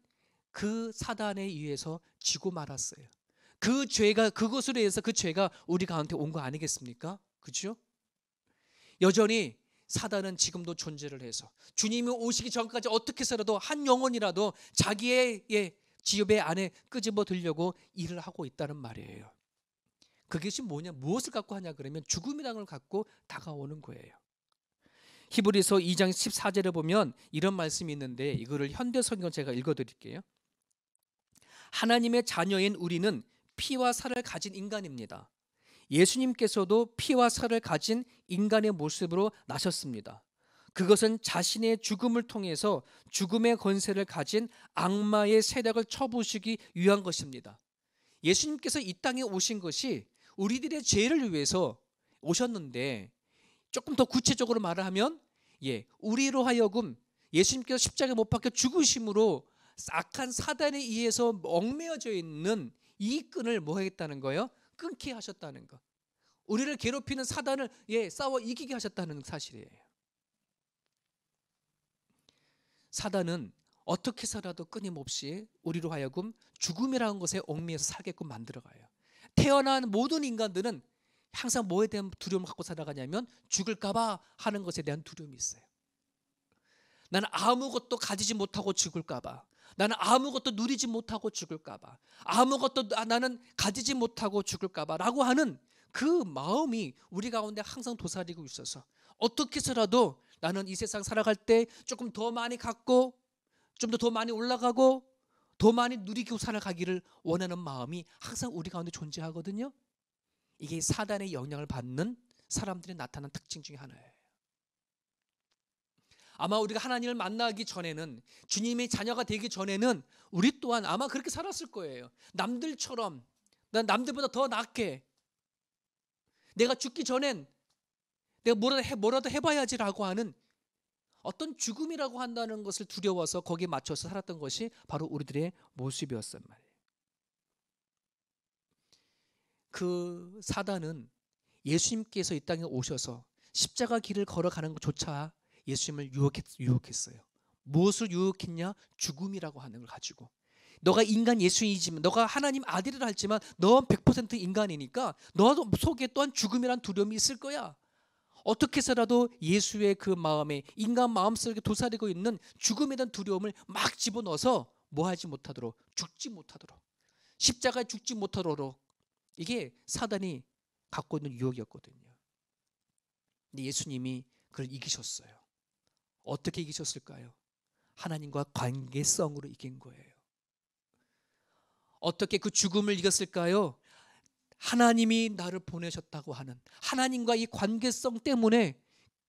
그 사단에 의해서 지고 말았어요. 그 죄가, 그것으로 해서 그 죄가 우리 가운데 온 거 아니겠습니까? 그렇죠? 여전히 사단은 지금도 존재를 해서 주님이 오시기 전까지 어떻게 해서라도 한 영혼이라도 자기의 지배 안에 끄집어 들려고 일을 하고 있다는 말이에요. 그것이 뭐냐, 무엇을 갖고 하냐 그러면 죽음이라는 걸 갖고 다가오는 거예요. 히브리서 2장 14절에 보면 이런 말씀이 있는데 이거를 현대 성경 제가 읽어드릴게요. 하나님의 자녀인 우리는 피와 살을 가진 인간입니다. 예수님께서도 피와 살을 가진 인간의 모습으로 나셨습니다. 그것은 자신의 죽음을 통해서 죽음의 권세를 가진 악마의 세력을 쳐부수기 위한 것입니다. 예수님께서 이 땅에 오신 것이 우리들의 죄를 위해서 오셨는데 조금 더 구체적으로 말을 하면 우리로 하여금 예수님께서 십자가에 못 박혀 죽으심으로 악한 사단에 의해서 얽매여져 있는 이 끈을 뭐 하겠다는 거예요? 끊게 하셨다는 거. 우리를 괴롭히는 사단을 싸워 이기게 하셨다는 사실이에요. 사단은 어떻게 해서라도 끊임없이 우리로 하여금 죽음이라는 것에 얽매여서 살게끔 만들어가요. 태어난 모든 인간들은 항상 뭐에 대한 두려움을 갖고 살아가냐면 죽을까 봐 하는 것에 대한 두려움이 있어요. 나는 아무것도 가지지 못하고 죽을까 봐, 나는 아무것도 누리지 못하고 죽을까 봐, 아무것도 나는 가지지 못하고 죽을까 봐 라고 하는 그 마음이 우리 가운데 항상 도사리고 있어서 어떻게 해서라도 나는 이 세상 살아갈 때 조금 더 많이 갖고 좀 더 많이 올라가고 더 많이 누리고 살아가기를 원하는 마음이 항상 우리 가운데 존재하거든요. 이게 사단의 영향을 받는 사람들이 나타나는 특징 중에 하나예요. 아마 우리가 하나님을 만나기 전에는, 주님의 자녀가 되기 전에는 우리 또한 아마 그렇게 살았을 거예요. 남들처럼, 난 남들보다 더 낫게, 내가 죽기 전엔 내가 뭐라도 해봐야지라고 하는 어떤 죽음이라고 한다는 것을 두려워서 거기에 맞춰서 살았던 것이 바로 우리들의 모습이었단 말이에요. 그 사단은 예수님께서 이 땅에 오셔서 십자가 길을 걸어가는 것조차 예수님을 유혹했어요. 무엇을 유혹했냐? 죽음이라고 하는 걸 가지고. 너가 인간 예수이지만, 너가 하나님 아들이라 할지만 너 100% 인간이니까 너 속에 또한 죽음이란 두려움이 있을 거야. 어떻게 해서라도 예수의 그 마음에, 인간 마음속에 도사리고 있는 죽음에 대한 두려움을 막 집어넣어서 뭐 하지 못하도록, 죽지 못하도록, 십자가에 죽지 못하도록, 이게 사단이 갖고 있는 유혹이었거든요. 근데 예수님이 그걸 이기셨어요. 어떻게 이기셨을까요? 하나님과 관계성으로 이긴 거예요. 어떻게 그 죽음을 이겼을까요? 하나님이 나를 보내셨다고 하는 하나님과 이 관계성 때문에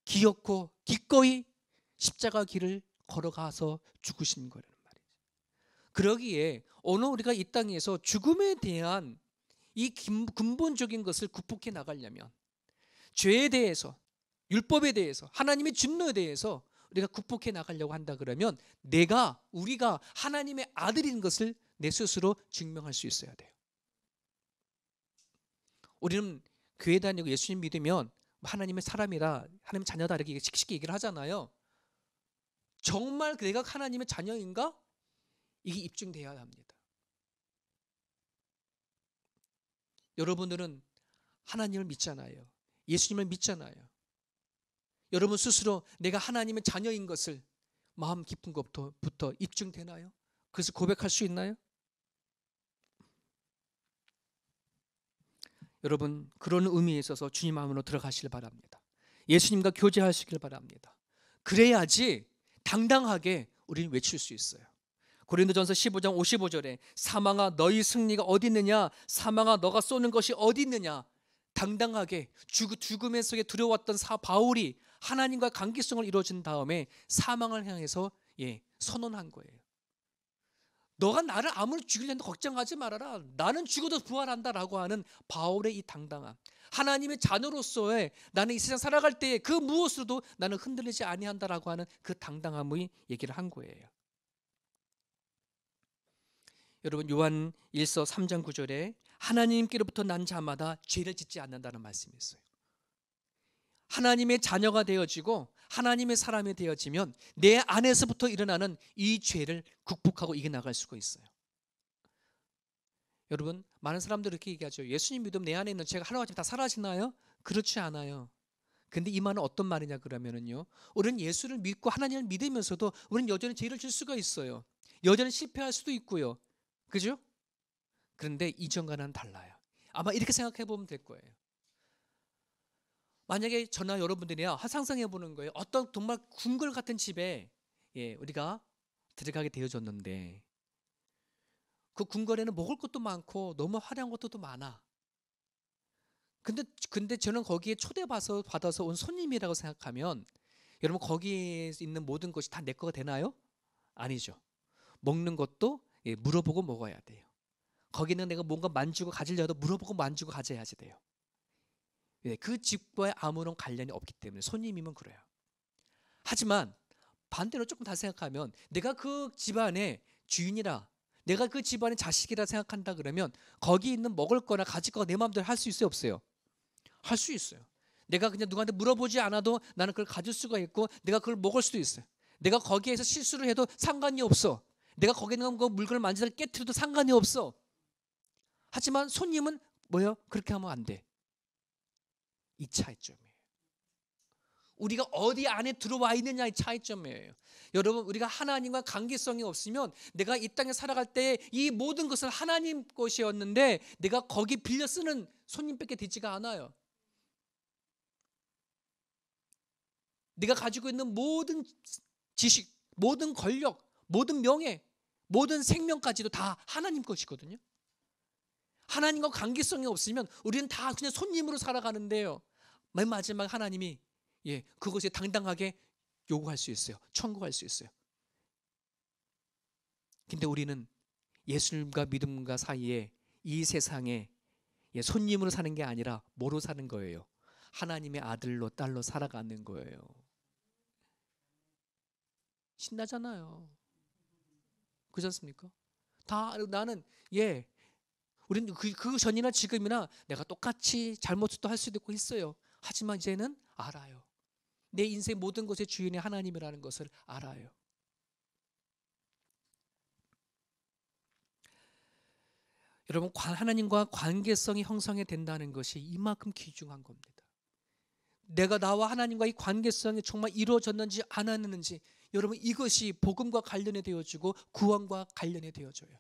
기어코 기꺼이 십자가 길을 걸어가서 죽으신 거라는 말이죠. 그러기에 오늘 우리가 이 땅에서 죽음에 대한 이 근본적인 것을 극복해 나가려면, 죄에 대해서, 율법에 대해서, 하나님의 진노에 대해서 우리가 극복해 나가려고 한다 그러면 우리가 하나님의 아들인 것을 내 스스로 증명할 수 있어야 돼요. 우리는 교회 다니고 예수님 믿으면 하나님의 사람이다, 하나님의 자녀다 이렇게 쉽게 얘기를 하잖아요. 정말 내가 하나님의 자녀인가? 이게 입증돼야 합니다. 여러분들은 하나님을 믿잖아요. 예수님을 믿잖아요. 여러분 스스로 내가 하나님의 자녀인 것을 마음 깊은 것부터 입증되나요? 그래서 고백할 수 있나요? 여러분, 그런 의미에 있어서 주님 안으로 들어가시길 바랍니다. 예수님과 교제하시길 바랍니다. 그래야지 당당하게 우리는 외칠 수 있어요. 고린도전서 15장 55절에 사망아 너희 승리가 어디 있느냐, 사망아 너가 쏘는 것이 어디 있느냐, 당당하게 죽음의 속에 두려웠던 바울이 하나님과 관계성을 이루어진 다음에 사망을 향해서 선언한 거예요. 너가 나를 아무리 죽이려는데 걱정하지 말아라, 나는 죽어도 부활한다라고 하는 바울의 이 당당함, 하나님의 자녀로서의 나는 이 세상 살아갈 때에 그 무엇으로도 나는 흔들리지 아니한다라고 하는 그 당당함의 얘기를 한 거예요. 여러분, 요한 1서 3장 9절에 하나님께로부터 난 자마다 죄를 짓지 않는다는 말씀이 있어요. 하나님의 자녀가 되어지고 하나님의 사람이 되어지면 내 안에서부터 일어나는 이 죄를 극복하고 이겨나갈 수가 있어요. 여러분, 많은 사람들이 이렇게 얘기하죠. 예수님 믿으면 내 안에 있는 죄가 하루아침에 다 사라지나요? 그렇지 않아요. 근데 이 말은 어떤 말이냐 그러면은요, 우리는 예수를 믿고 하나님을 믿으면서도 우리는 여전히 죄를 질 수가 있어요. 여전히 실패할 수도 있고요. 그죠? 그런데 이전과는 달라요. 아마 이렇게 생각해 보면 될 거예요. 만약에 저나 여러분들이야 상상해 보는 거예요. 어떤 정말 궁궐 같은 집에 우리가 들어가게 되어졌는데 그 궁궐에는 먹을 것도 많고 너무 화려한 것도 많아. 근데 저는 거기에 받아서 온 손님이라고 생각하면 여러분, 거기에 있는 모든 것이 다 내 거가 되나요? 아니죠. 먹는 것도 물어보고 먹어야 돼요. 거기는 내가 뭔가 만지고 가지려도 물어보고 만지고 가져야지 돼요. 그 집과의 아무런 관련이 없기 때문에 손님이면 그래요. 하지만 반대로 조금 다 생각하면 내가 그 집안의 주인이라 내가 그 집안의 자식이라 생각한다 그러면 거기 있는 먹을 거나 가질 거가 내 마음대로 할 수 있어요, 없어요? 할 수 있어요. 내가 그냥 누구한테 물어보지 않아도 나는 그걸 가질 수가 있고 내가 그걸 먹을 수도 있어요. 내가 거기에서 실수를 해도 상관이 없어. 내가 거기에 있는 그 물건을 만지다 깨트려도 상관이 없어. 하지만 손님은 뭐예요? 그렇게 하면 안 돼. 이 차이점이에요. 우리가 어디 안에 들어와 있느냐의 차이점이에요. 여러분, 우리가 하나님과 관계성이 없으면 내가 이 땅에 살아갈 때 이 모든 것은 하나님 것이었는데 내가 거기 빌려 쓰는 손님밖에 되지가 않아요. 내가 가지고 있는 모든 지식, 모든 권력, 모든 명예, 모든 생명까지도 다 하나님 것이거든요. 하나님과 관계성이 없으면 우리는 다 그냥 손님으로 살아가는데요. 맨 마지막 하나님이 그것에 당당하게 요구할 수 있어요. 청구할 수 있어요. 근데 우리는 예수님과 믿음과 사이에 이 세상에 손님으로 사는 게 아니라 뭐로 사는 거예요? 하나님의 아들로 딸로 살아가는 거예요. 신나잖아요. 그렇지 않습니까? 다 나는 우리는 그 전이나 지금이나 내가 똑같이 잘못도 할 수도 있고 있어요. 하지만 이제는 알아요. 내 인생 모든 것의 주인이 하나님이라는 것을 알아요. 여러분, 하나님과 관계성이 형성이 된다는 것이 이만큼 귀중한 겁니다. 내가 나와 하나님과의 관계성이 정말 이루어졌는지 안 했는지, 여러분, 이것이 복음과 관련이 되어지고 구원과 관련이 되어져요.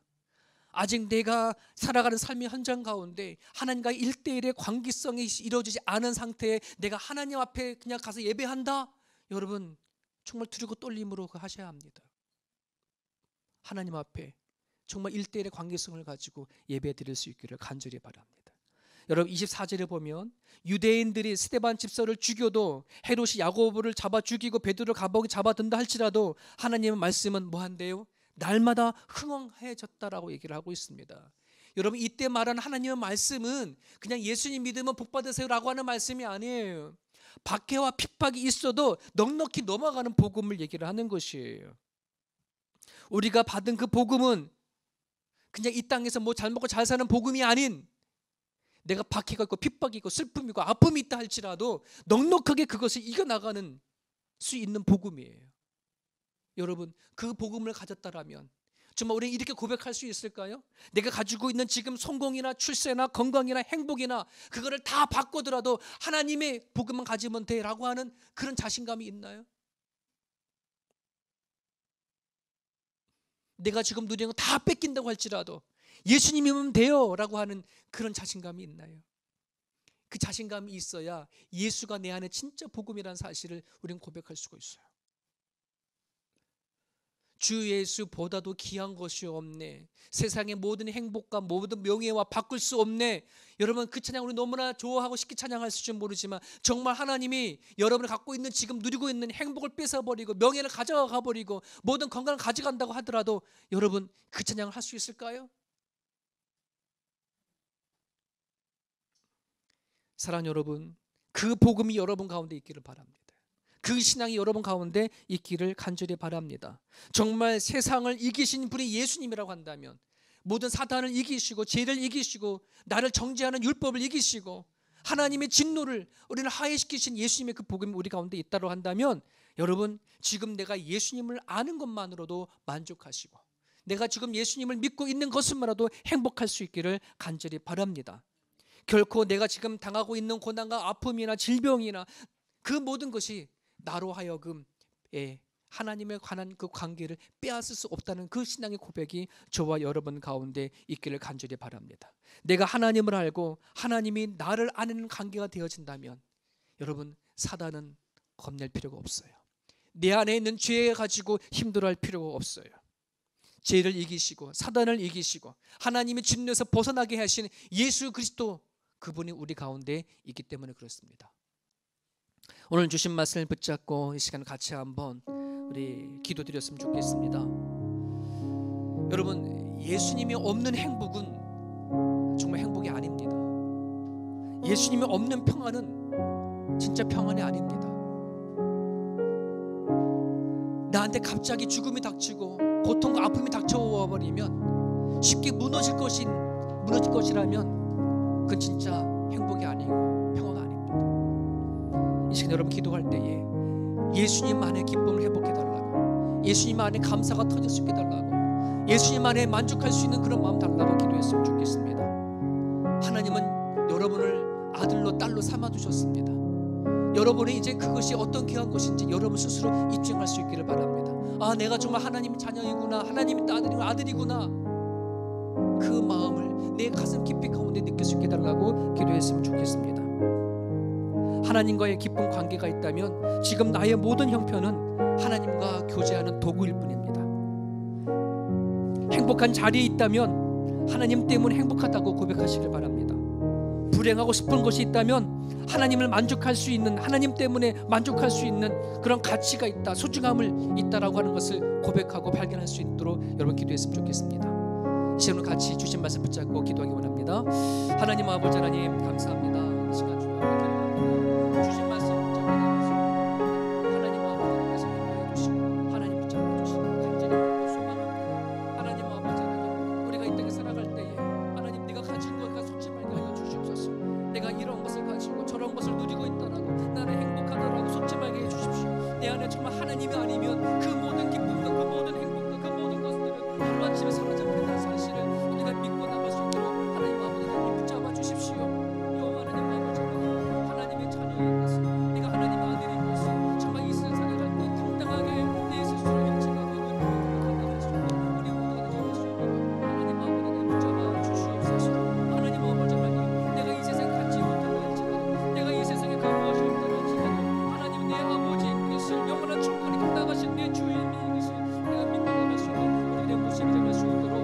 아직 내가 살아가는 삶의 현장 가운데 하나님과의 1대1의 관계성이 이루어지지 않은 상태에 내가 하나님 앞에 그냥 가서 예배한다? 여러분, 정말 두렵고 떨림으로 하셔야 합니다. 하나님 앞에 정말 1대1의 관계성을 가지고 예배 드릴 수 있기를 간절히 바랍니다. 여러분, 24절에 보면 유대인들이 스데반 집사를 죽여도 헤롯이 야고보를 잡아 죽이고 베드로를 감옥에 잡아둔다 할지라도 하나님의 말씀은 뭐한대요? 날마다 흥황해졌다라고 얘기를 하고 있습니다. 여러분, 이때 말하는 하나님의 말씀은 그냥 예수님 믿으면 복 받으세요라고 하는 말씀이 아니에요. 박해와 핍박이 있어도 넉넉히 넘어가는 복음을 얘기를 하는 것이에요. 우리가 받은 그 복음은 그냥 이 땅에서 뭐 잘 먹고 잘 사는 복음이 아닌, 내가 박해가 있고 핍박이 있고 슬픔이고 아픔이 있다 할지라도 넉넉하게 그것을 이겨나가는 수 있는 복음이에요. 여러분, 그 복음을 가졌다라면 정말 우리는 이렇게 고백할 수 있을까요? 내가 가지고 있는 지금 성공이나 출세나 건강이나 행복이나 그거를 다 바꾸더라도 하나님의 복음만 가지면 돼라고 하는 그런 자신감이 있나요? 내가 지금 누리는 거 다 뺏긴다고 할지라도 예수님이면 돼요라고 하는 그런 자신감이 있나요? 그 자신감이 있어야 예수가 내 안에 진짜 복음이라는 사실을 우리는 고백할 수가 있어요. 주 예수보다도 귀한 것이 없네. 세상의 모든 행복과 모든 명예와 바꿀 수 없네. 여러분, 그 찬양 우리 너무나 좋아하고 쉽게 찬양할지 모르지만 정말 하나님이 여러분이 갖고 있는 지금 누리고 있는 행복을 뺏어버리고 명예를 가져가 버리고 모든 건강을 가져간다고 하더라도 여러분, 그 찬양을 할 수 있을까요? 사랑하는 여러분, 그 복음이 여러분 가운데 있기를 바랍니다. 그 신앙이 여러분 가운데 있기를 간절히 바랍니다. 정말 세상을 이기신 분이 예수님이라고 한다면, 모든 사단을 이기시고 죄를 이기시고 나를 정죄하는 율법을 이기시고 하나님의 진노를 우리를 하회시키신 예수님의 그 복음이 우리 가운데 있다고 한다면, 여러분, 지금 내가 예수님을 아는 것만으로도 만족하시고 내가 지금 예수님을 믿고 있는 것만으로도 행복할 수 있기를 간절히 바랍니다. 결코 내가 지금 당하고 있는 고난과 아픔이나 질병이나 그 모든 것이 나로 하여금 하나님에 관한 그 관계를 빼앗을 수 없다는 그 신앙의 고백이 저와 여러분 가운데 있기를 간절히 바랍니다. 내가 하나님을 알고 하나님이 나를 아는 관계가 되어진다면 여러분, 사단은 겁낼 필요가 없어요. 내 안에 있는 죄 가지고 힘들어할 필요가 없어요. 죄를 이기시고 사단을 이기시고 하나님의 진노에서 벗어나게 하신 예수 그리스도, 그분이 우리 가운데 있기 때문에 그렇습니다. 오늘 주신 말씀을 붙잡고 이 시간 같이 한번 우리 기도드렸으면 좋겠습니다. 여러분, 예수님이 없는 행복은 정말 행복이 아닙니다. 예수님이 없는 평안은 진짜 평안이 아닙니다. 나한테 갑자기 죽음이 닥치고 고통과 아픔이 닥쳐와 버리면 쉽게 무너질 것이라면 그건 진짜 행복이 아니고 평화가 아닙니다. 이 시간 여러분 기도할 때에 예수님 안에 기쁨을 회복해달라고, 예수님 안에 감사가 터질 수 있게 달라고, 예수님 안에 만족할 수 있는 그런 마음 달라고 기도했으면 좋겠습니다. 하나님은 여러분을 아들로 딸로 삼아두셨습니다. 여러분이 이제 그것이 어떤 귀한 것인지 여러분 스스로 입증할 수 있기를 바랍니다. 아, 내가 정말 하나님의 자녀이구나, 하나님의 아들이구나, 그 마음을 내 가슴 깊이 가운데 느낄 수 있게 달라고 기도했으면 좋겠습니다. 하나님과의 깊은 관계가 있다면 지금 나의 모든 형편은 하나님과 교제하는 도구일 뿐입니다. 행복한 자리에 있다면 하나님 때문에 행복하다고 고백하시길 바랍니다. 불행하고 싶은 것이 있다면 하나님을 만족할 수 있는, 하나님 때문에 만족할 수 있는 그런 가치가 있다, 소중함을 있다라고 하는 것을 고백하고 발견할 수 있도록 여러분 기도했으면 좋겠습니다. 이 시간을 같이 주신 말씀 붙잡고 기도하기 원합니다. 하나님 아버지 하나님 감사합니다. 이 시간 주님 앞에 기도합니다. 주신 말씀 붙잡고 하나님 아버지 하나님께서 인도해 주시고 하나님 붙잡아 주시고 간절히 소망합니다. 하나님 아버지 하나님, 우리가 이 땅에 살아갈 때에 하나님 네가 가진 것과 속지 말게 하여 주시옵소서. 내가 이런 것을 가지고 저런 것을 누리고 있다라고, 나는 행복하다라고 속지 말게 해주십시오. 내 안에 정말 하나님이 아니면 그 모든 기쁨과 그 모든 행복과 그 모든 것들은 하루아침에 사라져버린다는 사실을 우리가 믿고 나갈 수 있도록 하나님 아버지 하나님 붙잡아 주십시오. 여호와 하나님 아버지 하나님, 하나님의 자녀인 것을, 내가 하나님의 아들인 것을 정말 이 세상에 갈 때 당당하게 내 스스로 인정하고 고백할 수 있는 우리 모두가 되실 수 있도록 하나님 아버지 하나님 붙잡아 주시옵소서. 하나님 아버지 하나님, 내가 이 세상에 갖지 못한다 할지라도, 내가 이 세상에 그 무엇이 없다 할지라도 하나님 내 아버지인 것을, 영원한 충분히 나가신 내 주님인 것을 내가 믿고 나갈 수 있도록 우리의 모습이 되갈 수 있도록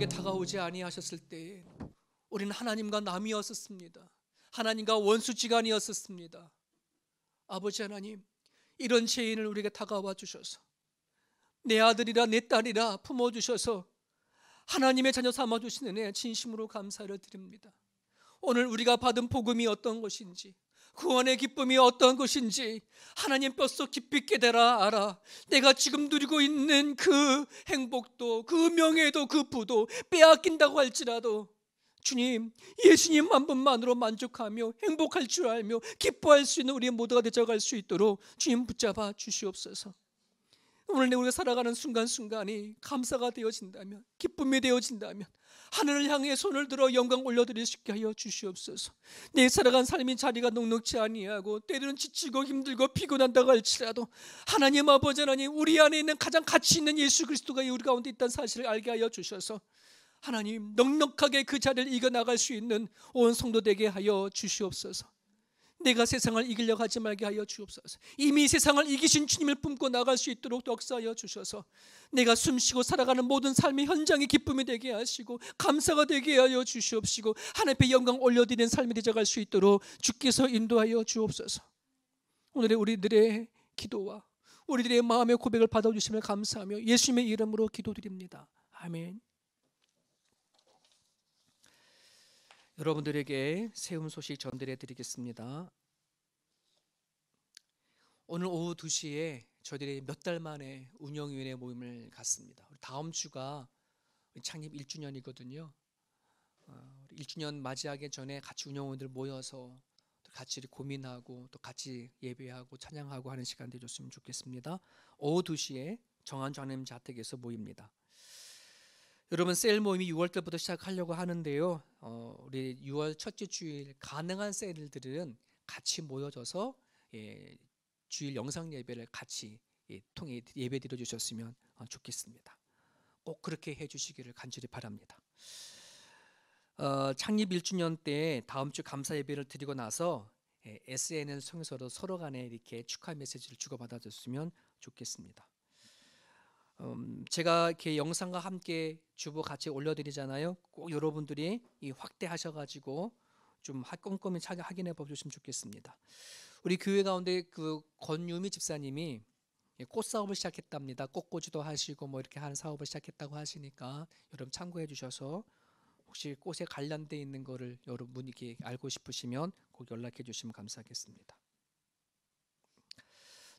우리에게 다가오지 아니하셨을 때 우리는 하나님과 남이었었습니다. 하나님과 원수지간이었었습니다. 아버지 하나님, 이런 죄인을 우리에게 다가와 주셔서 내 아들이라 내 딸이라 품어주셔서 하나님의 자녀 삼아주신 은혜 진심으로 감사를 드립니다. 오늘 우리가 받은 복음이 어떤 것인지, 구원의 기쁨이 어떤 것인지 하나님 뼛속 깊이 깨달아 알아. 내가 지금 누리고 있는 그 행복도, 그 명예도, 그 부도 빼앗긴다고 할지라도 주님, 예수님 한 분만으로 만족하며 행복할 줄 알며 기뻐할 수 있는 우리 모두가 되어갈 수 있도록 주님 붙잡아 주시옵소서. 오늘 우리가 살아가는 순간순간이 감사가 되어진다면, 기쁨이 되어진다면 하늘을 향해 손을 들어 영광 올려드릴 수 있게 하여 주시옵소서. 내 살아간 삶이 자리가 녹록지 아니하고 때로는 지치고 힘들고 피곤한다고 할지라도 하나님 아버지 하나님, 우리 안에 있는 가장 가치 있는 예수 그리스도가 우리 가운데 있다는 사실을 알게 하여 주셔서 하나님 넉넉하게 그 자리를 이겨나갈 수 있는 온 성도 되게 하여 주시옵소서. 내가 세상을 이기려고 하지 말게 하여 주옵소서. 이미 세상을 이기신 주님을 품고 나갈 수 있도록 역사하여 주셔서 내가 숨쉬고 살아가는 모든 삶의 현장이 기쁨이 되게 하시고 감사가 되게 하여 주시옵시고 하나님 앞에 영광 올려드리는 삶이 되어갈 수 있도록 주께서 인도하여 주옵소서. 오늘의 우리들의 기도와 우리들의 마음의 고백을 받아주심을 감사하며 예수님의 이름으로 기도드립니다. 아멘. 여러분들에게 세움 소식 전달해 드리겠습니다. 오늘 오후 2시에 저희들이 몇 달 만에 운영위원회 모임을 갖습니다. 다음 주가 창립 1주년이거든요. 1주년 맞이하기 전에 같이 운영원들 모여서 같이 고민하고 또 같이 예배하고 찬양하고 하는 시간 되줬으면 좋겠습니다. 오후 2시에 정한 장로님 자택에서 모입니다. 여러분, 셀 모임이 6월 달부터 시작하려고 하는데요. 우리 6월 첫째 주일 가능한 셀들은 같이 모여져서 주일 영상 예배를 같이 통해 예배 드려 주셨으면 좋겠습니다. 꼭 그렇게 해주시기를 간절히 바랍니다. 창립 1주년 때 다음 주 감사 예배를 드리고 나서 SNS 통해서도 서로 간에 이렇게 축하 메시지를 주고받아줬으면 좋겠습니다. 제가 이렇게 영상과 함께 주보 같이 올려드리잖아요. 꼭 여러분들이 확대하셔가지고 좀 꼼꼼히 확인해 보셨으면 좋겠습니다. 우리 교회 가운데 그 권유미 집사님이 꽃 사업을 시작했답니다. 꽃꽂이도 하시고 뭐 이렇게 하는 사업을 시작했다고 하시니까 여러분 참고해 주셔서 혹시 꽃에 관련돼 있는 거를 여러분이 이렇게 알고 싶으시면 꼭 연락해 주시면 감사하겠습니다.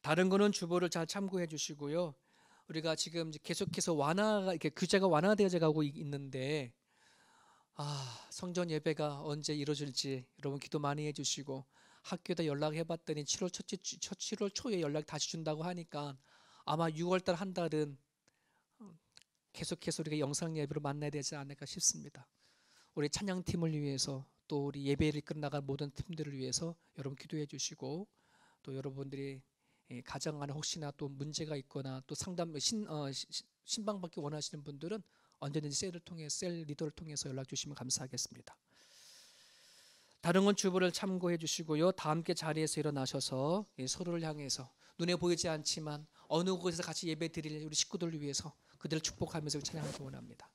다른 거는 주보를 잘 참고해 주시고요. 우리가 지금 계속해서 이렇게 규제가 완화되어져 가고 있는데 성전 예배가 언제 이루어질지 여러분 기도 많이 해주시고, 학교에다 연락해 봤더니 7월 초에 연락 다시 준다고 하니까 아마 6월달 한 달은 계속해서 우리가 영상 예배로 만나야 되지 않을까 싶습니다. 우리 찬양팀을 위해서 또 우리 예배를 끝나간 모든 팀들을 위해서 여러분 기도해 주시고, 또 여러분들이 가정 안에 혹시나 또 문제가 있거나 또 상담 신방받기 원하시는 분들은 언제든지 셀 리더를 통해서 연락 주시면 감사하겠습니다. 다른 건 주보를 참고해 주시고요. 다 함께 자리에서 일어나셔서 서로를 향해서 눈에 보이지 않지만 어느 곳에서 같이 예배 드릴 우리 식구들을 위해서 그들을 축복하면서 찬양하기 원합니다.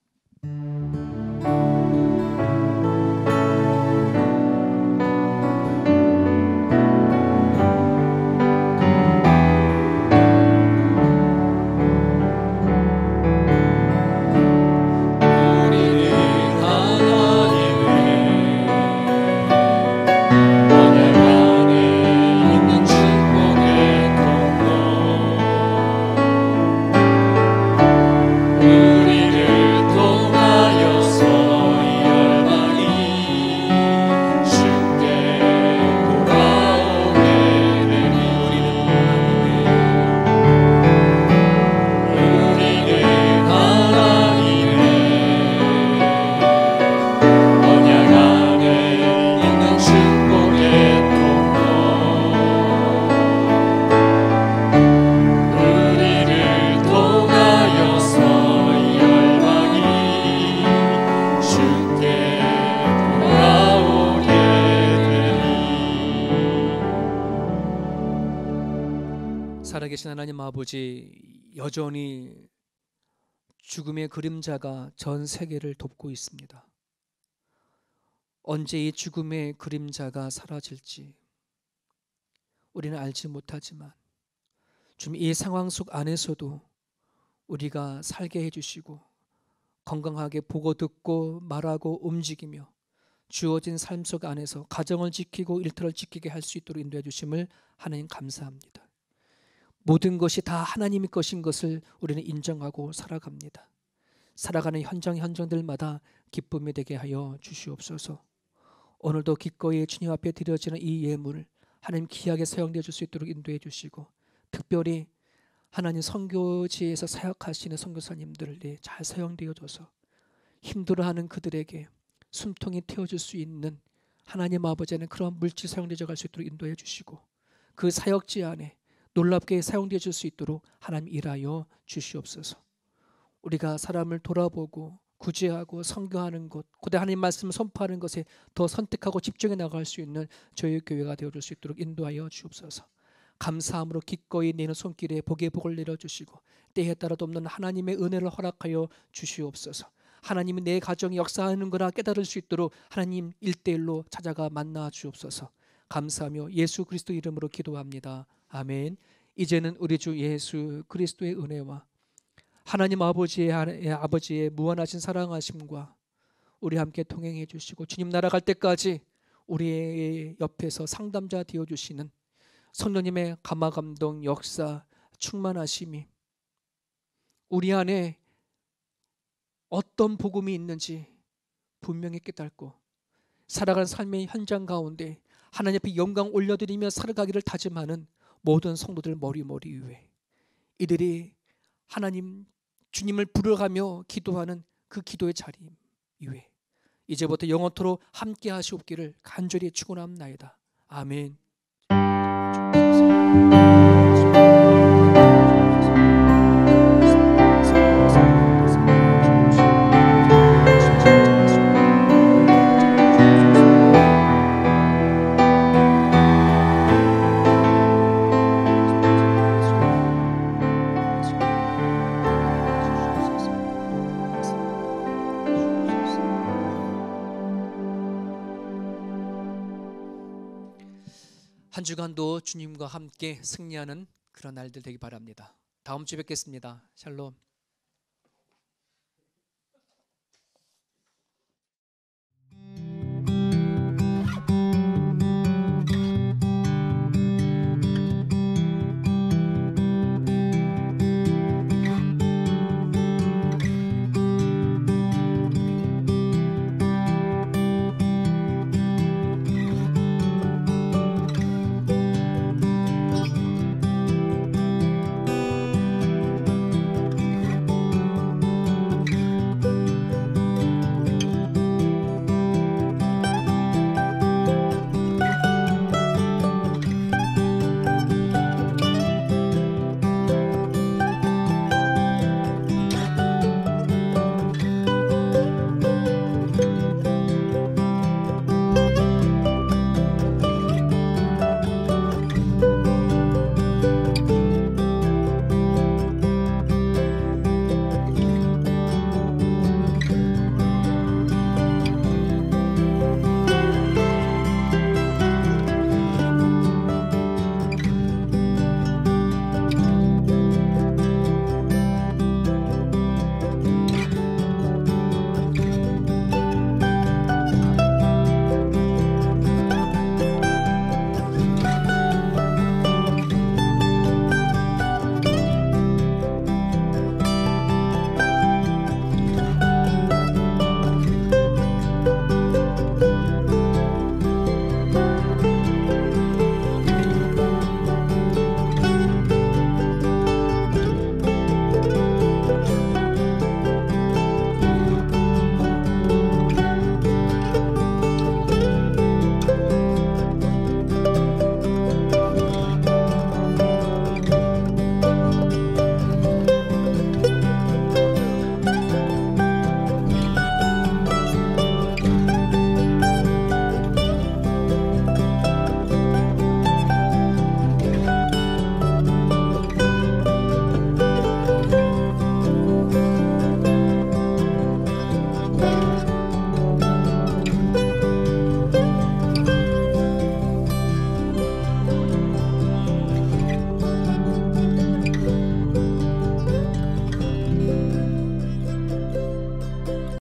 살아계신 하나님 아버지, 여전히 죽음의 그림자가 전 세계를 덮고 있습니다. 언제 이 죽음의 그림자가 사라질지 우리는 알지 못하지만 주님, 이 상황 속 안에서도 우리가 살게 해주시고 건강하게 보고 듣고 말하고 움직이며 주어진 삶 속 안에서 가정을 지키고 일터를 지키게 할 수 있도록 인도해 주심을 하나님 감사합니다. 모든 것이 다 하나님의 것인 것을 우리는 인정하고 살아갑니다. 살아가는 현장들마다 기쁨이 되게 하여 주시옵소서. 오늘도 기꺼이 주님 앞에 드려지는 이 예물을 하나님 귀하게 사용되어 줄 수 있도록 인도해 주시고, 특별히 하나님 선교지에서 사역하시는 선교사님들을 잘 사용되어 줘서 힘들어하는 그들에게 숨통이 트여줄 수 있는 하나님 아버지는 그런 물질 사용되어 갈 수 있도록 인도해 주시고, 그 사역지 안에 놀랍게 사용되어 줄 수 있도록 하나님 일하여 주시옵소서. 우리가 사람을 돌아보고 구제하고 선교하는 것, 고대 하나님 말씀을 선포하는 것에 더 선택하고 집중해 나갈 수 있는 저희 교회가 되어줄 수 있도록 인도하여 주옵소서. 감사함으로 기꺼이 내는 손길에 복의 복을 내려주시고 때에 따라 돕는 하나님의 은혜를 허락하여 주시옵소서. 하나님이 내 가정에 역사하는 거나 깨달을 수 있도록 하나님 1대1로 찾아가 만나 주옵소서. 감사하며 예수 그리스도 이름으로 기도합니다. 아멘. 이제는 우리 주 예수 그리스도의 은혜와 하나님 아버지의 무한하신 사랑하심과 우리 함께 동행해 주시고 주님 날아갈 때까지 우리의 옆에서 상담자 되어 주시는 성령님의 감화감동 역사 충만하심이 우리 안에 어떤 복음이 있는지 분명히 깨닫고 살아가는 삶의 현장 가운데 하나님 앞에 영광 올려드리며 살아가기를 다짐하는 모든 성도들 머리 위에 이들이 하나님 주님을 부르가며 기도하는 그 기도의 자리 위에 이제부터 영원토록 함께 하시옵기를 간절히 축원합나이다. 아멘. 한 주간도 주님과 함께 승리하는 그런 날들 되기 바랍니다. 다음 주에 뵙겠습니다. 샬롬.